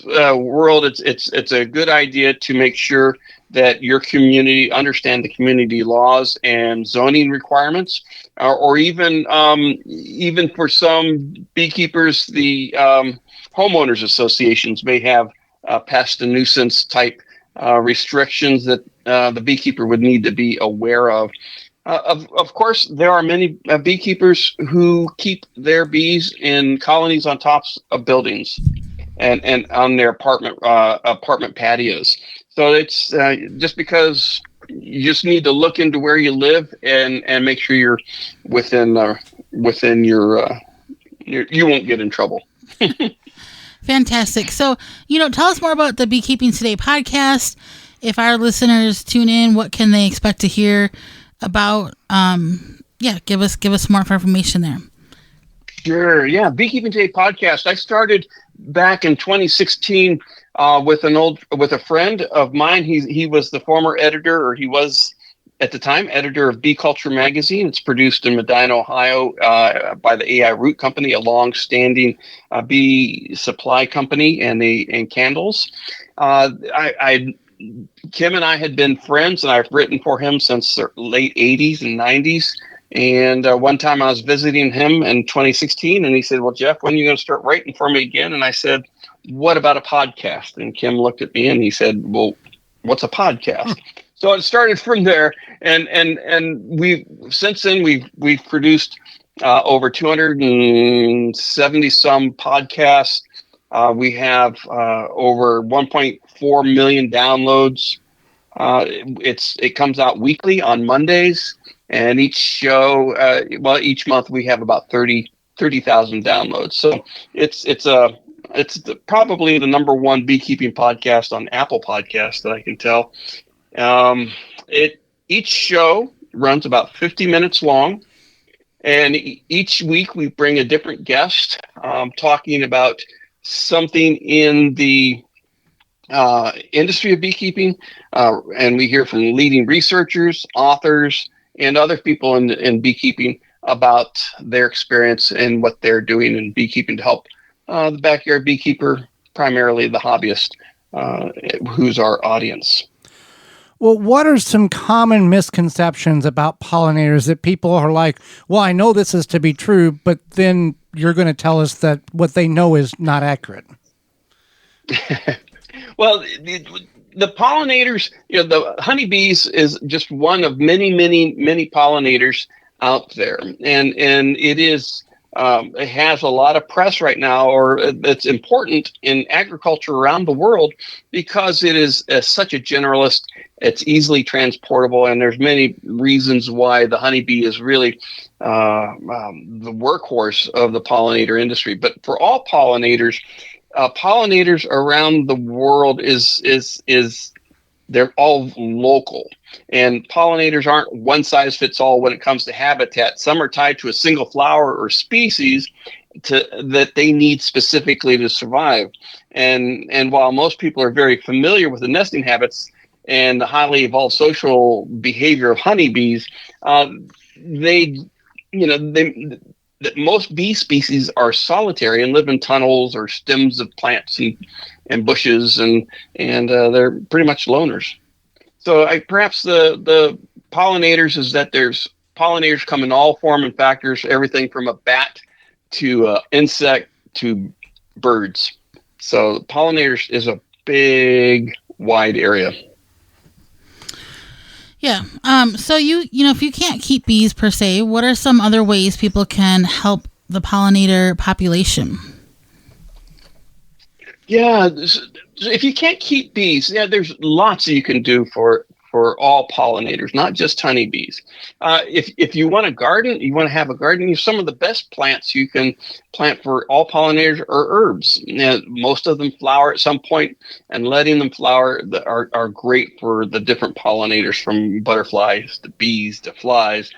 Speaker 5: world, it's a good idea to make sure that your community understand the community laws and zoning requirements, or even for some beekeepers, the homeowners associations may have pest and nuisance type restrictions that the beekeeper would need to be aware of. Of course, there are many beekeepers who keep their bees in colonies on tops of buildings and on their apartment patios. So it's just because you just need to look into where you live and make sure you're within your you won't get in trouble.
Speaker 4: Fantastic. So, tell us more about the Beekeeping Today podcast. If our listeners tune in, what can they expect to hear about? Give us more information there.
Speaker 5: Sure. Yeah. Beekeeping Today podcast. I started back in 2016 with a friend of mine. He was the former editor, or he was at the time editor of Bee Culture magazine. It's produced in Medina, Ohio, by the AI Root Company, a long-standing bee supply company and candles. Kim and I had been friends, and I've written for him since the late 80s and 90s. And one time I was visiting him in 2016, and he said, "Well, Jeff, when are you going to start writing for me again?" And I said, "What about a podcast?" And Kim looked at me and he said, "Well, what's a podcast?" So it started from there, and we've since then we've produced over 270 some podcasts. We have over 1.4 million downloads. It comes out weekly on Mondays, and each show, each month we have about 30,000 downloads. So it's probably the number one beekeeping podcast on Apple Podcasts that I can tell. Each show runs about 50 minutes long, and each week we bring a different guest talking about something in the industry of beekeeping, and we hear from leading researchers, authors, and other people in beekeeping about their experience and what they're doing in beekeeping to help the backyard beekeeper, primarily the hobbyist, who's our audience.
Speaker 2: Well, what are some common misconceptions about pollinators that people are like, well, I know this is to be true, but then you're going to tell us that what they know is not accurate?
Speaker 5: Well, the pollinators, the honeybees is just one of many, many, many pollinators out there, and it has a lot of press right now, or it's important in agriculture around the world because it is such a generalist. It's easily transportable, and there's many reasons why the honeybee is really the workhorse of the pollinator industry. But for all pollinators, pollinators around the world is they're all local, and pollinators aren't one size fits all when it comes to habitat. Some are tied to a single flower or species that they need specifically to survive. And while most people are very familiar with the nesting habits and the highly evolved social behavior of honeybees, that most bee species are solitary and live in tunnels or stems of plants and bushes, and they're pretty much loners. So perhaps the pollinators is that there's pollinators come in all form and factors, everything from a bat to insect to birds. So pollinators is a big, wide area.
Speaker 4: Yeah. So if you can't keep bees per se, what are some other ways people can help the pollinator population?
Speaker 5: Yeah. If you can't keep bees, there's lots that you can do for all pollinators, not just honeybees. If you want a garden, you want to have a garden, some of the best plants you can plant for all pollinators are herbs. Most of them flower at some point, and letting them flower are great for the different pollinators, from butterflies to bees to flies.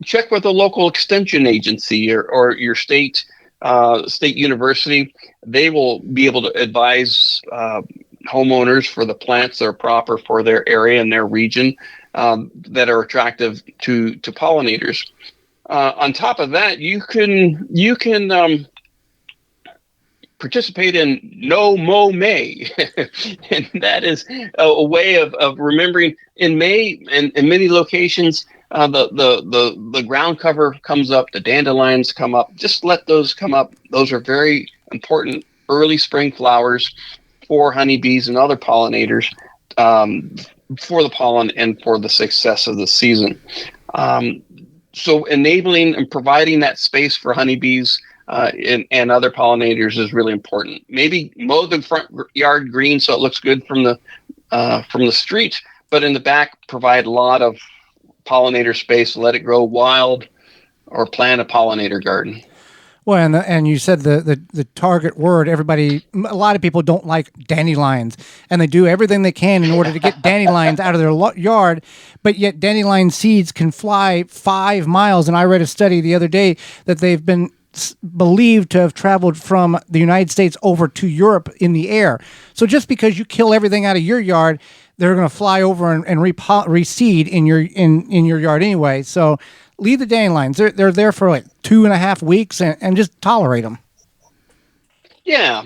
Speaker 5: Check with a local extension agency or your state university. They will be able to advise homeowners for the plants that are proper for their area and their region, that are attractive to pollinators. On top of that, you can participate in No Mow May, and that is a way of remembering in May, and in many locations. The ground cover comes up, the dandelions come up. Just let those come up. Those are very important early spring flowers for honeybees and other pollinators, for the pollen and for the success of the season. So enabling and providing that space for honeybees and other pollinators is really important. Maybe mow the front yard green so it looks good from the street, but in the back provide a lot of pollinator space, let it grow wild, or plant a pollinator garden.
Speaker 2: Well, and you said the target word. A lot of people don't like dandelions, and they do everything they can in order to get dandelions out of their yard. But yet, dandelion seeds can fly 5 miles. And I read a study the other day that they've been believed to have traveled from the United States over to Europe in the air. So just because you kill everything out of your yard, they're going to fly over and reseed in your yard anyway. So leave the dandelions. They're there for like 2.5 weeks, and just tolerate them.
Speaker 5: Yeah,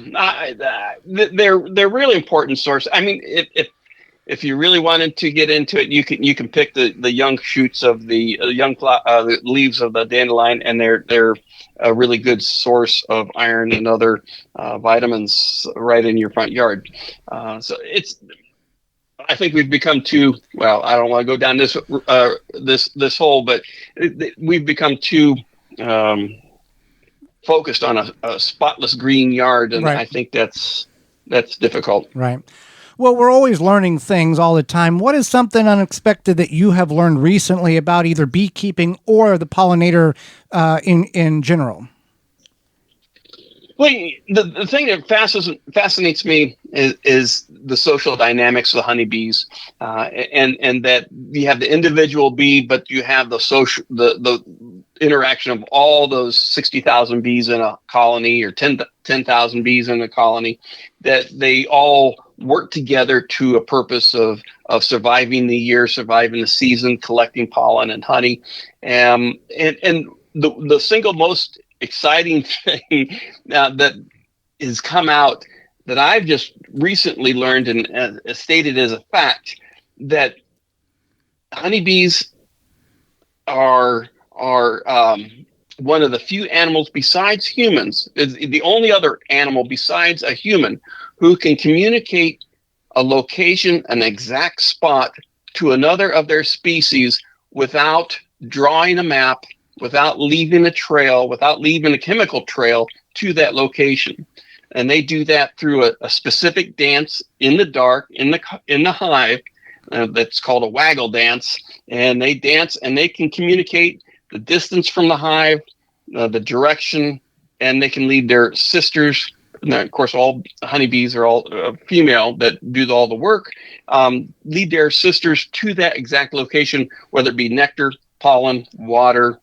Speaker 5: they're really important source. I mean, if you really wanted to get into it, you can pick the young shoots of the leaves of the dandelion, and they're a really good source of iron and other vitamins right in your front yard. So I think we've become too, well, I don't want to go down this hole, but we've become too focused on a spotless green yard, and right. I think that's difficult.
Speaker 2: Right. Well, we're always learning things all the time. What is something unexpected that you have learned recently about either beekeeping or the pollinator in general?
Speaker 5: Well, the thing that fascinates me is the social dynamics of the honeybees, and that you have the individual bee, but you have the interaction of all those 60,000 bees in a colony, or 10,000 bees in a colony, that they all work together to a purpose of surviving the year, surviving the season, collecting pollen and honey, and the single most exciting thing that has come out that I've just recently learned and stated as a fact, that honeybees are one of the few animals besides humans, is the only other animal besides a human who can communicate a location, an exact spot to another of their species without drawing a map, without leaving a trail, without leaving a chemical trail to that location. And they do that through a specific dance in the dark, in the hive, that's called a waggle dance. And they dance and they can communicate the distance from the hive, the direction, and they can lead their sisters. And of course, all honeybees are all female that do all the work, lead their sisters to that exact location, whether it be nectar, pollen, water,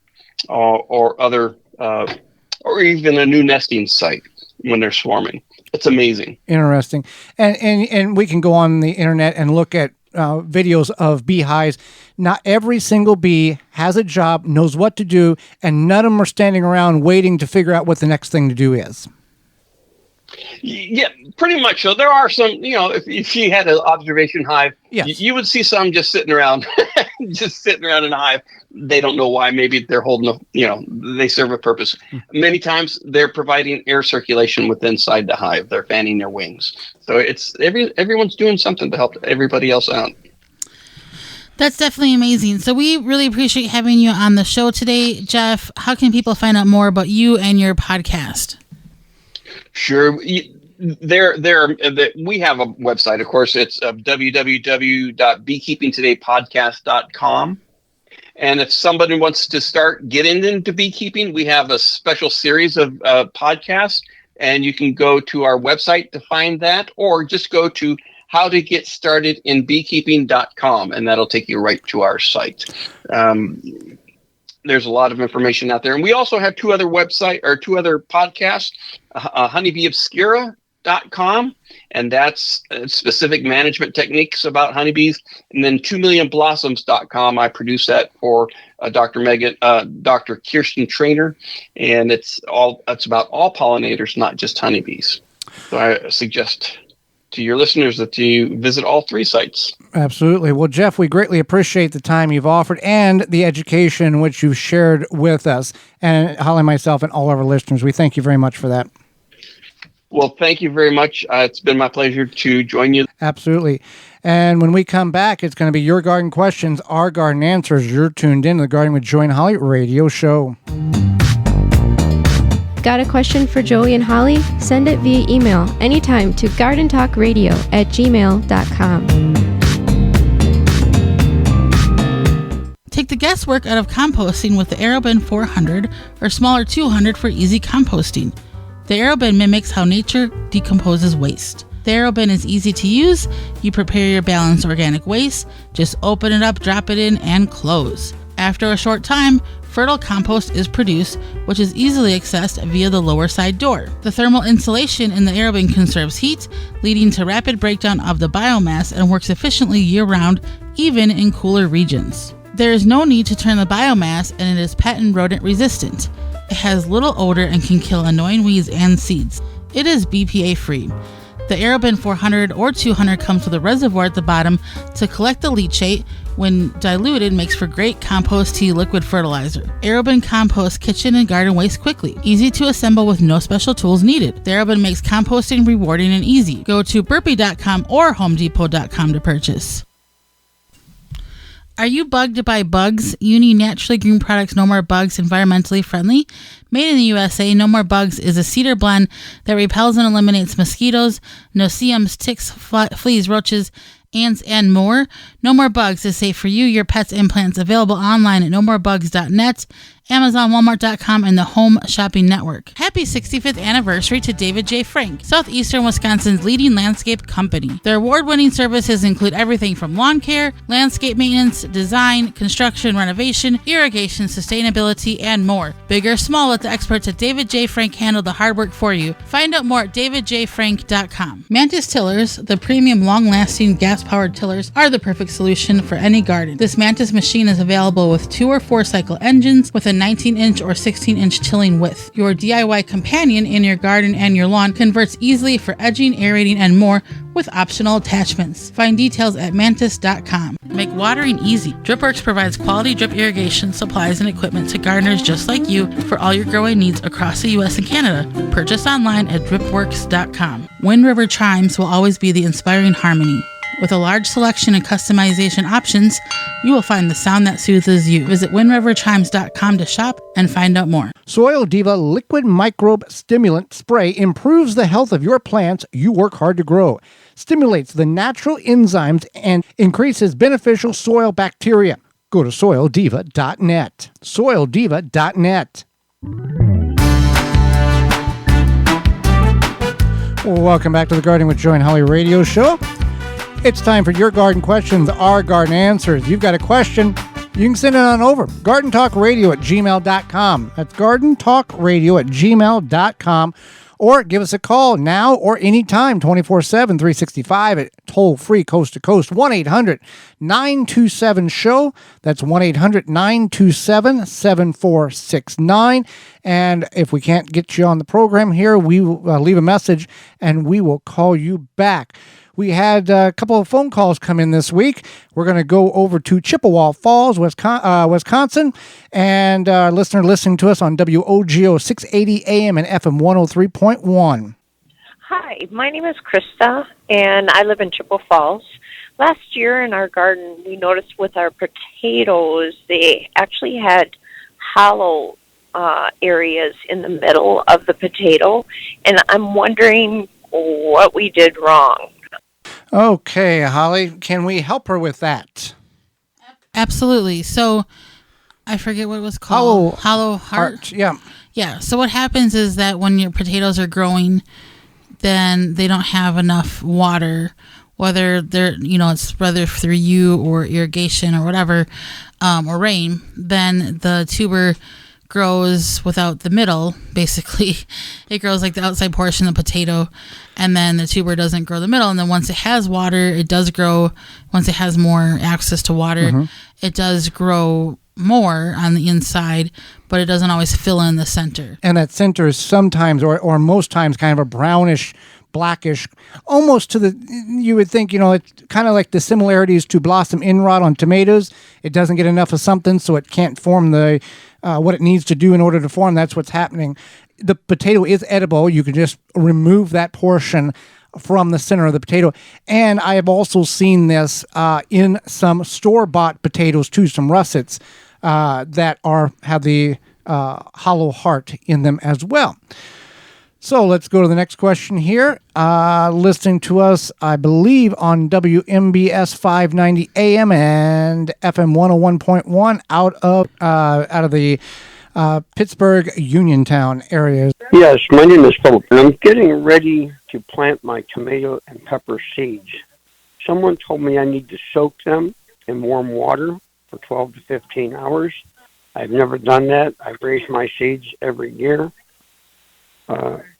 Speaker 5: or other, or even a new nesting site when they're swarming. It's amazing.
Speaker 2: Interesting. And we can go on the internet and look at videos of beehives. Not every single bee has a job, knows what to do, and none of them are standing around waiting to figure out what the next thing to do is.
Speaker 5: Yeah, pretty much. So there are some, if you had an observation hive,
Speaker 2: yes,
Speaker 5: you would see some just sitting around, in a hive. They don't know why. Maybe they're holding they serve a purpose. Many times they're providing air circulation within inside the hive. They're fanning their wings. So it's everyone's doing something to help everybody else out.
Speaker 4: That's definitely amazing. So we really appreciate having you on the show today, Jeff. How can people find out more about you and your podcast?
Speaker 5: Sure. We have a website, of course. It's www.beekeepingtodaypodcast.com. And if somebody wants to start getting into beekeeping, we have a special series of podcasts, and you can go to our website to find that, or just go to howtogetstartedinbeekeeping.com, and that'll take you right to our site. There's a lot of information out there. And we also have two other podcasts, honeybeeobscura.com, and that's specific management techniques about honeybees. And then 2millionblossoms.com. I produce that for Dr. Kirsten Trainer, and it's about all pollinators, not just honeybees. So I suggest to your listeners that you visit all three sites.
Speaker 2: Absolutely. Well, Jeff, we greatly appreciate the time you've offered and the education which you've shared with us, and Holly, myself, and all of our listeners. We thank you very much for that.
Speaker 5: Well, thank you very much. It's been my pleasure to join you.
Speaker 2: Absolutely. And when we come back, it's going to be your garden questions, our garden answers. You're tuned in to the Garden with Joy and Holly radio show.
Speaker 3: Got a question for Joey and Holly? Send it via email anytime to gardentalkradio@gmail.com.
Speaker 4: Take the guesswork out of composting with the AeroBin 400 or smaller 200 for easy composting. The AeroBin mimics how nature decomposes waste. The AeroBin is easy to use. You prepare your balanced organic waste, just open it up, drop it in, and close. After a short time, fertile compost is produced, which is easily accessed via the lower side door. The thermal insulation in the AeroBin conserves heat, leading to rapid breakdown of the biomass, and works efficiently year-round, even in cooler regions. There is no need to turn the biomass, and it is pet and rodent resistant. It has little odor and can kill annoying weeds and seeds. It is BPA free. The AeroBin 400 or 200 comes with a reservoir at the bottom to collect the leachate. When diluted, makes for great compost tea liquid fertilizer. AeroBin composts kitchen and garden waste quickly. Easy to assemble with no special tools needed. The AeroBin makes composting rewarding and easy. Go to burpee.com or homedepot.com to purchase. Are you bugged by bugs? You need Naturally Green Products No More Bugs, environmentally friendly. Made in the USA, No More Bugs is a cedar blend that repels and eliminates mosquitoes, no-see-ums, ticks, fleas, roaches, ants, and more. No More Bugs is safe for you, your pets, and plants. Available online at nomorebugs.net, Amazon, Walmart.com, and the Home Shopping Network. Happy 65th anniversary to David J. Frank, Southeastern Wisconsin's leading landscape company. Their award-winning services include everything from lawn care, landscape maintenance, design, construction, renovation, irrigation, sustainability, and more. Big or small, let the experts at David J. Frank handle the hard work for you. Find out more at davidjfrank.com. Mantis Tillers, the premium long-lasting gas-powered tillers, are the perfect solution for any garden. This Mantis machine is available with 2 or 4 cycle engines with a 19-inch or 16-inch tilling width. Your DIY companion in your garden and your lawn converts easily for edging, aerating, and more with optional attachments. Find details at mantis.com. Make watering easy. DripWorks provides quality drip irrigation supplies and equipment to gardeners just like you for all your growing needs across the U.S. and Canada. Purchase online at dripworks.com. Wind River chimes will always be the inspiring harmony. With a large selection and customization options, you will find the sound that soothes you. Visit windriverchimes.com to shop and find out more.
Speaker 2: Soil Diva Liquid Microbe Stimulant Spray improves the health of your plants you work hard to grow, stimulates the natural enzymes, and increases beneficial soil bacteria. Go to soildiva.net. Soildiva.net. Welcome back to the Gardening with Joy and Holly radio show. It's time for your garden questions, our garden answers. You've got a question, you can send it on over. GardenTalkRadio@gmail.com. That's GardenTalkRadio@gmail.com. Or give us a call now or anytime, 24/7, 365 at toll-free, coast-to-coast, 1-800-927-SHOW. That's 1-800-927-7469. And if we can't get you on the program here, we will leave a message and we will call you back. We had a couple of phone calls come in this week. We're going to go over to Chippewa Falls, Wisconsin, and a listener listening to us on WOGO680 AM and FM 103.1.
Speaker 6: Hi, my name is Krista, and I live in Chippewa Falls. Last year in our garden, we noticed with our potatoes, they actually had hollow areas in the middle of the potato, and I'm wondering what we did wrong.
Speaker 2: Okay, Holly, can we help her with that?
Speaker 4: Absolutely. So I forget what it was called. Hollow heart.
Speaker 2: Yeah.
Speaker 4: Yeah. So what happens is that when your potatoes are growing, then they don't have enough water, whether they're, it's whether through you or irrigation or whatever, or rain, then the tuber grows without the middle. Basically, it grows like the outside portion of the potato, and then the tuber doesn't grow the middle. And then once it has water, it does grow. Once it has more access to water, it does grow more on the inside, but it doesn't always fill in the center.
Speaker 2: And that center is sometimes, or most times, kind of a brownish, blackish, almost to the, you would think, it's kind of like the similarities to blossom end rot on tomatoes. It doesn't get enough of something, so it can't form the what it needs to do in order to form. That's what's happening. The potato is edible. You can just remove that portion from the center of the potato. And I have also seen this in some store-bought potatoes too, some russets that have the hollow heart in them as well. So let's go to the next question here. Listening to us, I believe, on WMBS 590 AM and FM 101.1 out of the Pittsburgh Uniontown area.
Speaker 7: Yes, my name is Philip, and I'm getting ready to plant my tomato and pepper seeds. Someone told me I need to soak them in warm water for 12 to 15 hours. I've never done that. I've raised my seeds every year.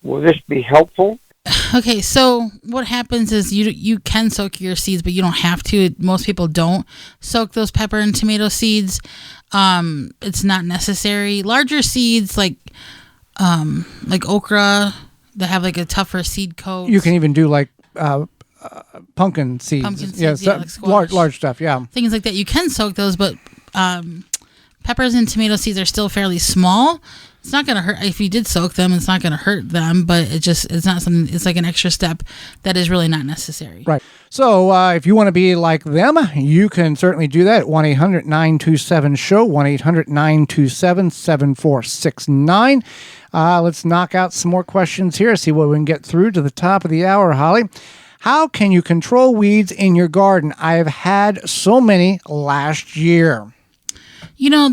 Speaker 7: Will this be helpful?
Speaker 4: Okay, so what happens is you can soak your seeds, but you don't have to. Most people don't soak those pepper and tomato seeds. It's not necessary. Larger seeds like okra that have like a tougher seed coat.
Speaker 2: You can even do like pumpkin seeds. Like large stuff. Yeah,
Speaker 4: things like that. You can soak those, but peppers and tomato seeds are still fairly small. It's not going to hurt. If you did soak them, it's not going to hurt them, but it's not something, it's like an extra step that is really not necessary.
Speaker 2: Right. So if you want to be like them, you can certainly do that at 1-800-927-SHOW, 1-800-927-7469. Let's knock out some more questions here, see what we can get through to the top of the hour, Holly. How can you control weeds in your garden? I've had so many last year.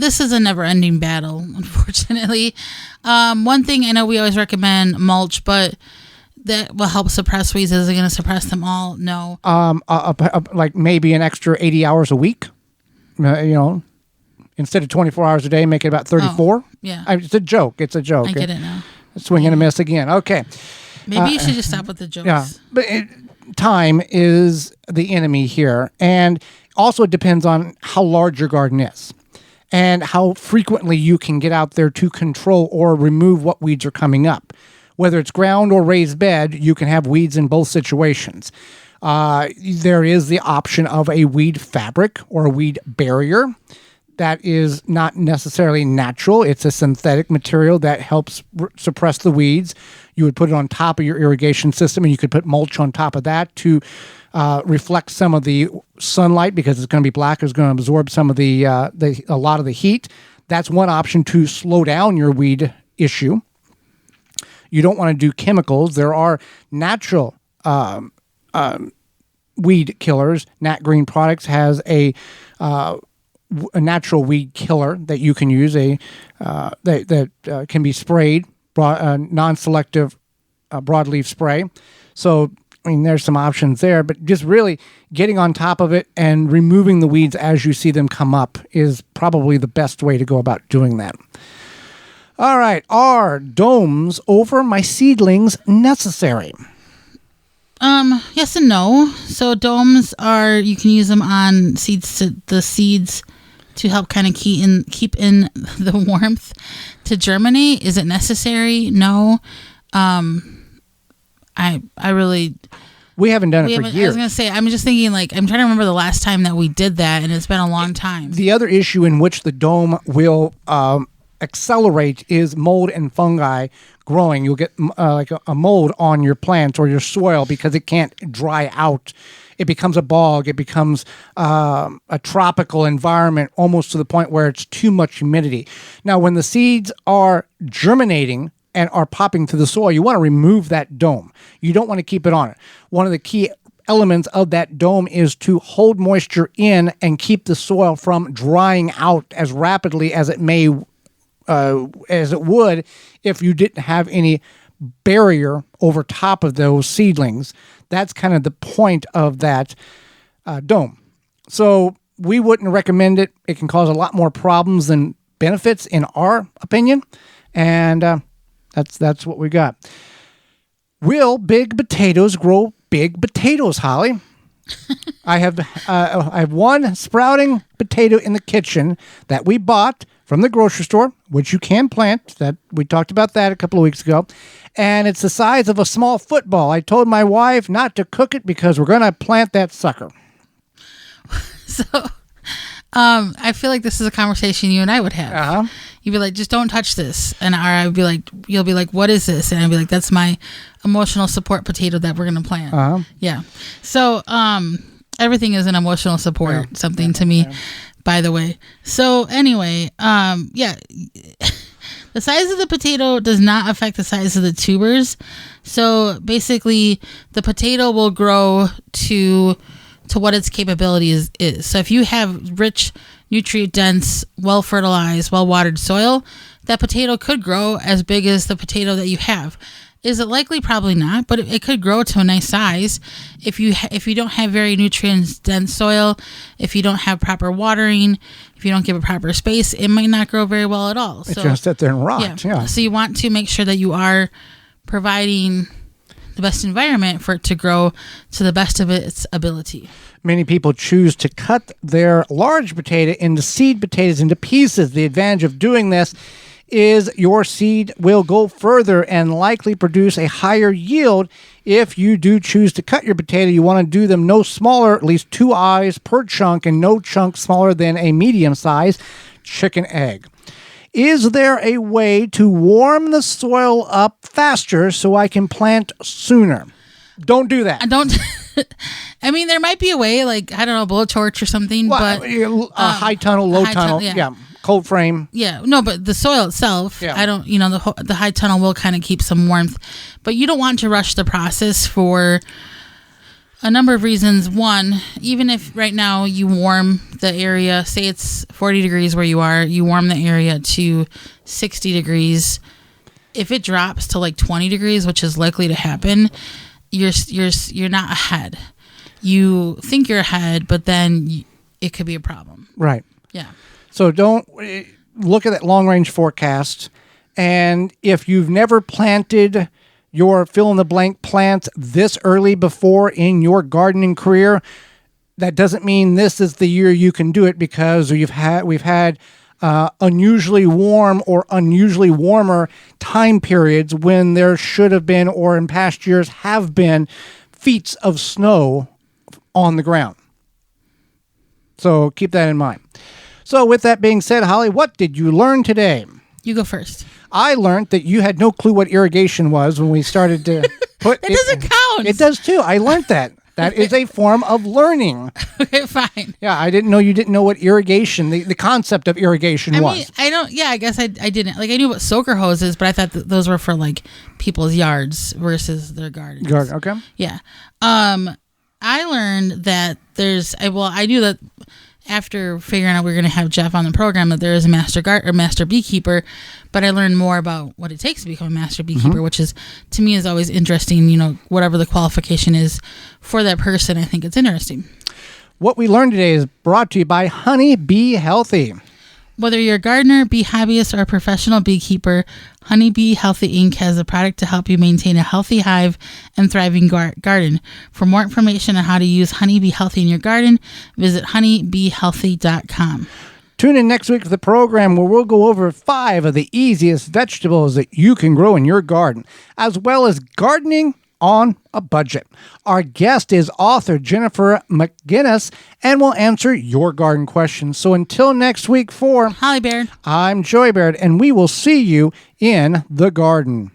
Speaker 4: This is a never-ending battle, unfortunately. One thing I know we always recommend mulch, but that will help suppress weeds. Is it going to suppress them all? No.
Speaker 2: Like maybe an extra 80 hours a week. Instead of 24 hours a day, make it about 34.
Speaker 4: Oh, yeah.
Speaker 2: It's a joke. I
Speaker 4: get it now.
Speaker 2: Swing and a miss again. Okay.
Speaker 4: Maybe you should just stop with the jokes.
Speaker 2: Yeah, but time is the enemy here, and also it depends on how large your garden is. and how frequently you can get out there to control or remove what weeds are coming up. Whether it's ground or raised bed, you can have weeds in both situations. There is the option of a weed fabric or a weed barrier. That is not necessarily natural. It's a synthetic material that helps suppress the weeds. You would put it on top of your irrigation system, and you could put mulch on top of that to reflect some of the sunlight, because it's going to be black. It's going to absorb some of a lot of the heat. That's one option to slow down your weed issue. You don't want to do chemicals. There are natural weed killers. Nat Green Products has a natural weed killer that you can use, that can be sprayed, non-selective broadleaf spray. So, I mean, there's some options there, but just really getting on top of it and removing the weeds as you see them come up is probably the best way to go about doing that. All right, are domes over my seedlings necessary?
Speaker 4: Yes and no. So domes you can use them on seeds to help kind of keep in the warmth to germinate. Is it necessary? No.
Speaker 2: We haven't done it for years.
Speaker 4: I was going to say, I'm just thinking, I'm trying to remember the last time that we did that, and it's been a long time.
Speaker 2: The other issue in which the dome will accelerate is mold and fungi growing. You'll get like a mold on your plants or your soil because it can't dry out. It becomes a bog. It becomes a tropical environment, almost to the point where it's too much humidity. Now, when the seeds are germinating and are popping through the soil, you want to remove that dome. You don't want to keep it on it. One of the key elements of that dome is to hold moisture in and keep the soil from drying out as rapidly as it would if you didn't have any barrier over top of those seedlings. That's kind of the point of that dome. So we wouldn't recommend it. It can cause a lot more problems than benefits, in our opinion. And that's what we got. Will big potatoes grow big potatoes, Holly? I have one sprouting potato in the kitchen that we bought from the grocery store, which you can plant. That we talked about that a couple of weeks ago. And it's the size of a small football. I told my wife not to cook it because we're going to plant that sucker.
Speaker 4: So, I feel like this is a conversation you and I would have.
Speaker 2: Uh-huh.
Speaker 4: You'd be like, just don't touch this. And I'd be like, you'll be like, what is this? And I'd be like, that's my emotional support potato that we're going to plant.
Speaker 2: Uh-huh.
Speaker 4: Yeah. So, everything is an emotional support, something to me, by the way. So anyway, the size of the potato does not affect the size of the tubers. So basically, the potato will grow to what its capability is. So if you have rich, nutrient-dense, well-fertilized, well-watered soil, that potato could grow as big as the potato that you have. Is it likely? Probably not, but it could grow to a nice size. If you don't have very nutrient-dense soil, if you don't have proper watering, if you don't give it proper space, it might not grow very well at all.
Speaker 2: It's going to sit there and rot. Yeah.
Speaker 4: So you want to make sure that you are providing the best environment for it to grow to the best of its ability.
Speaker 2: Many people choose to cut their large potato into seed potatoes into pieces. The advantage of doing this is your seed will go further and likely produce a higher yield. If you do choose to cut your potato, you want to do them no smaller, at least 2 eyes per chunk, and no chunk smaller than a medium-sized chicken egg. Is there a way to warm the soil up faster so I can plant sooner? Don't do that.
Speaker 4: I mean, there might be a way, like, I don't know, blowtorch or something,
Speaker 2: well,
Speaker 4: but
Speaker 2: high tunnel, low tunnel, yeah. Cold frame.
Speaker 4: Yeah, no, but the soil itself, I don't, the high tunnel will kind of keep some warmth, but you don't want to rush the process for a number of reasons. One, even if right now you warm the area, say it's 40 degrees where you are, you warm the area to 60 degrees. If it drops to like 20 degrees, which is likely to happen, you're not ahead. You think you're ahead, but then it could be a problem.
Speaker 2: Right.
Speaker 4: Yeah.
Speaker 2: So don't look at that long-range forecast. And if you've never planted your fill-in-the-blank plants this early before in your gardening career, that doesn't mean this is the year you can do it, because we've had unusually warm or unusually warmer time periods when there should have been, or in past years have been, feet of snow on the ground. So keep that in mind. So with that being said, Holly, what did you learn today?
Speaker 4: You go first.
Speaker 2: I learned that you had no clue what irrigation was when we started to put
Speaker 4: That doesn't count.
Speaker 2: It does too. I learned that. That is a form of learning.
Speaker 4: Okay, fine.
Speaker 2: Yeah, I didn't know you didn't know what irrigation, the concept of irrigation was.
Speaker 4: I guess I didn't. Like, I knew what soaker hoses, but I thought that those were for, like, people's yards versus their gardens.
Speaker 2: Garden, okay.
Speaker 4: Yeah. I learned that I knew that after figuring out we were going to have Jeff on the program that there is a master beekeeper, but I learned more about what it takes to become a master beekeeper, which is, to me, is always interesting. You know, whatever the qualification is for that person, I think it's interesting.
Speaker 2: What we learned today is brought to you by Honey Bee Healthy.
Speaker 4: Whether you're a gardener, bee hobbyist, or a professional beekeeper, Honey Bee Healthy Inc. has a product to help you maintain a healthy hive and thriving garden. For more information on how to use Honey Bee Healthy in your garden, visit honeybeehealthy.com.
Speaker 2: Tune in next week for the program where we'll go over 5 of the easiest vegetables that you can grow in your garden, as well as gardening on a budget. Our guest is author Jennifer McGinnis, and will answer your garden questions. So until next week, for
Speaker 4: Holly Baird,
Speaker 2: I'm Joy Baird, and we will see you in the garden.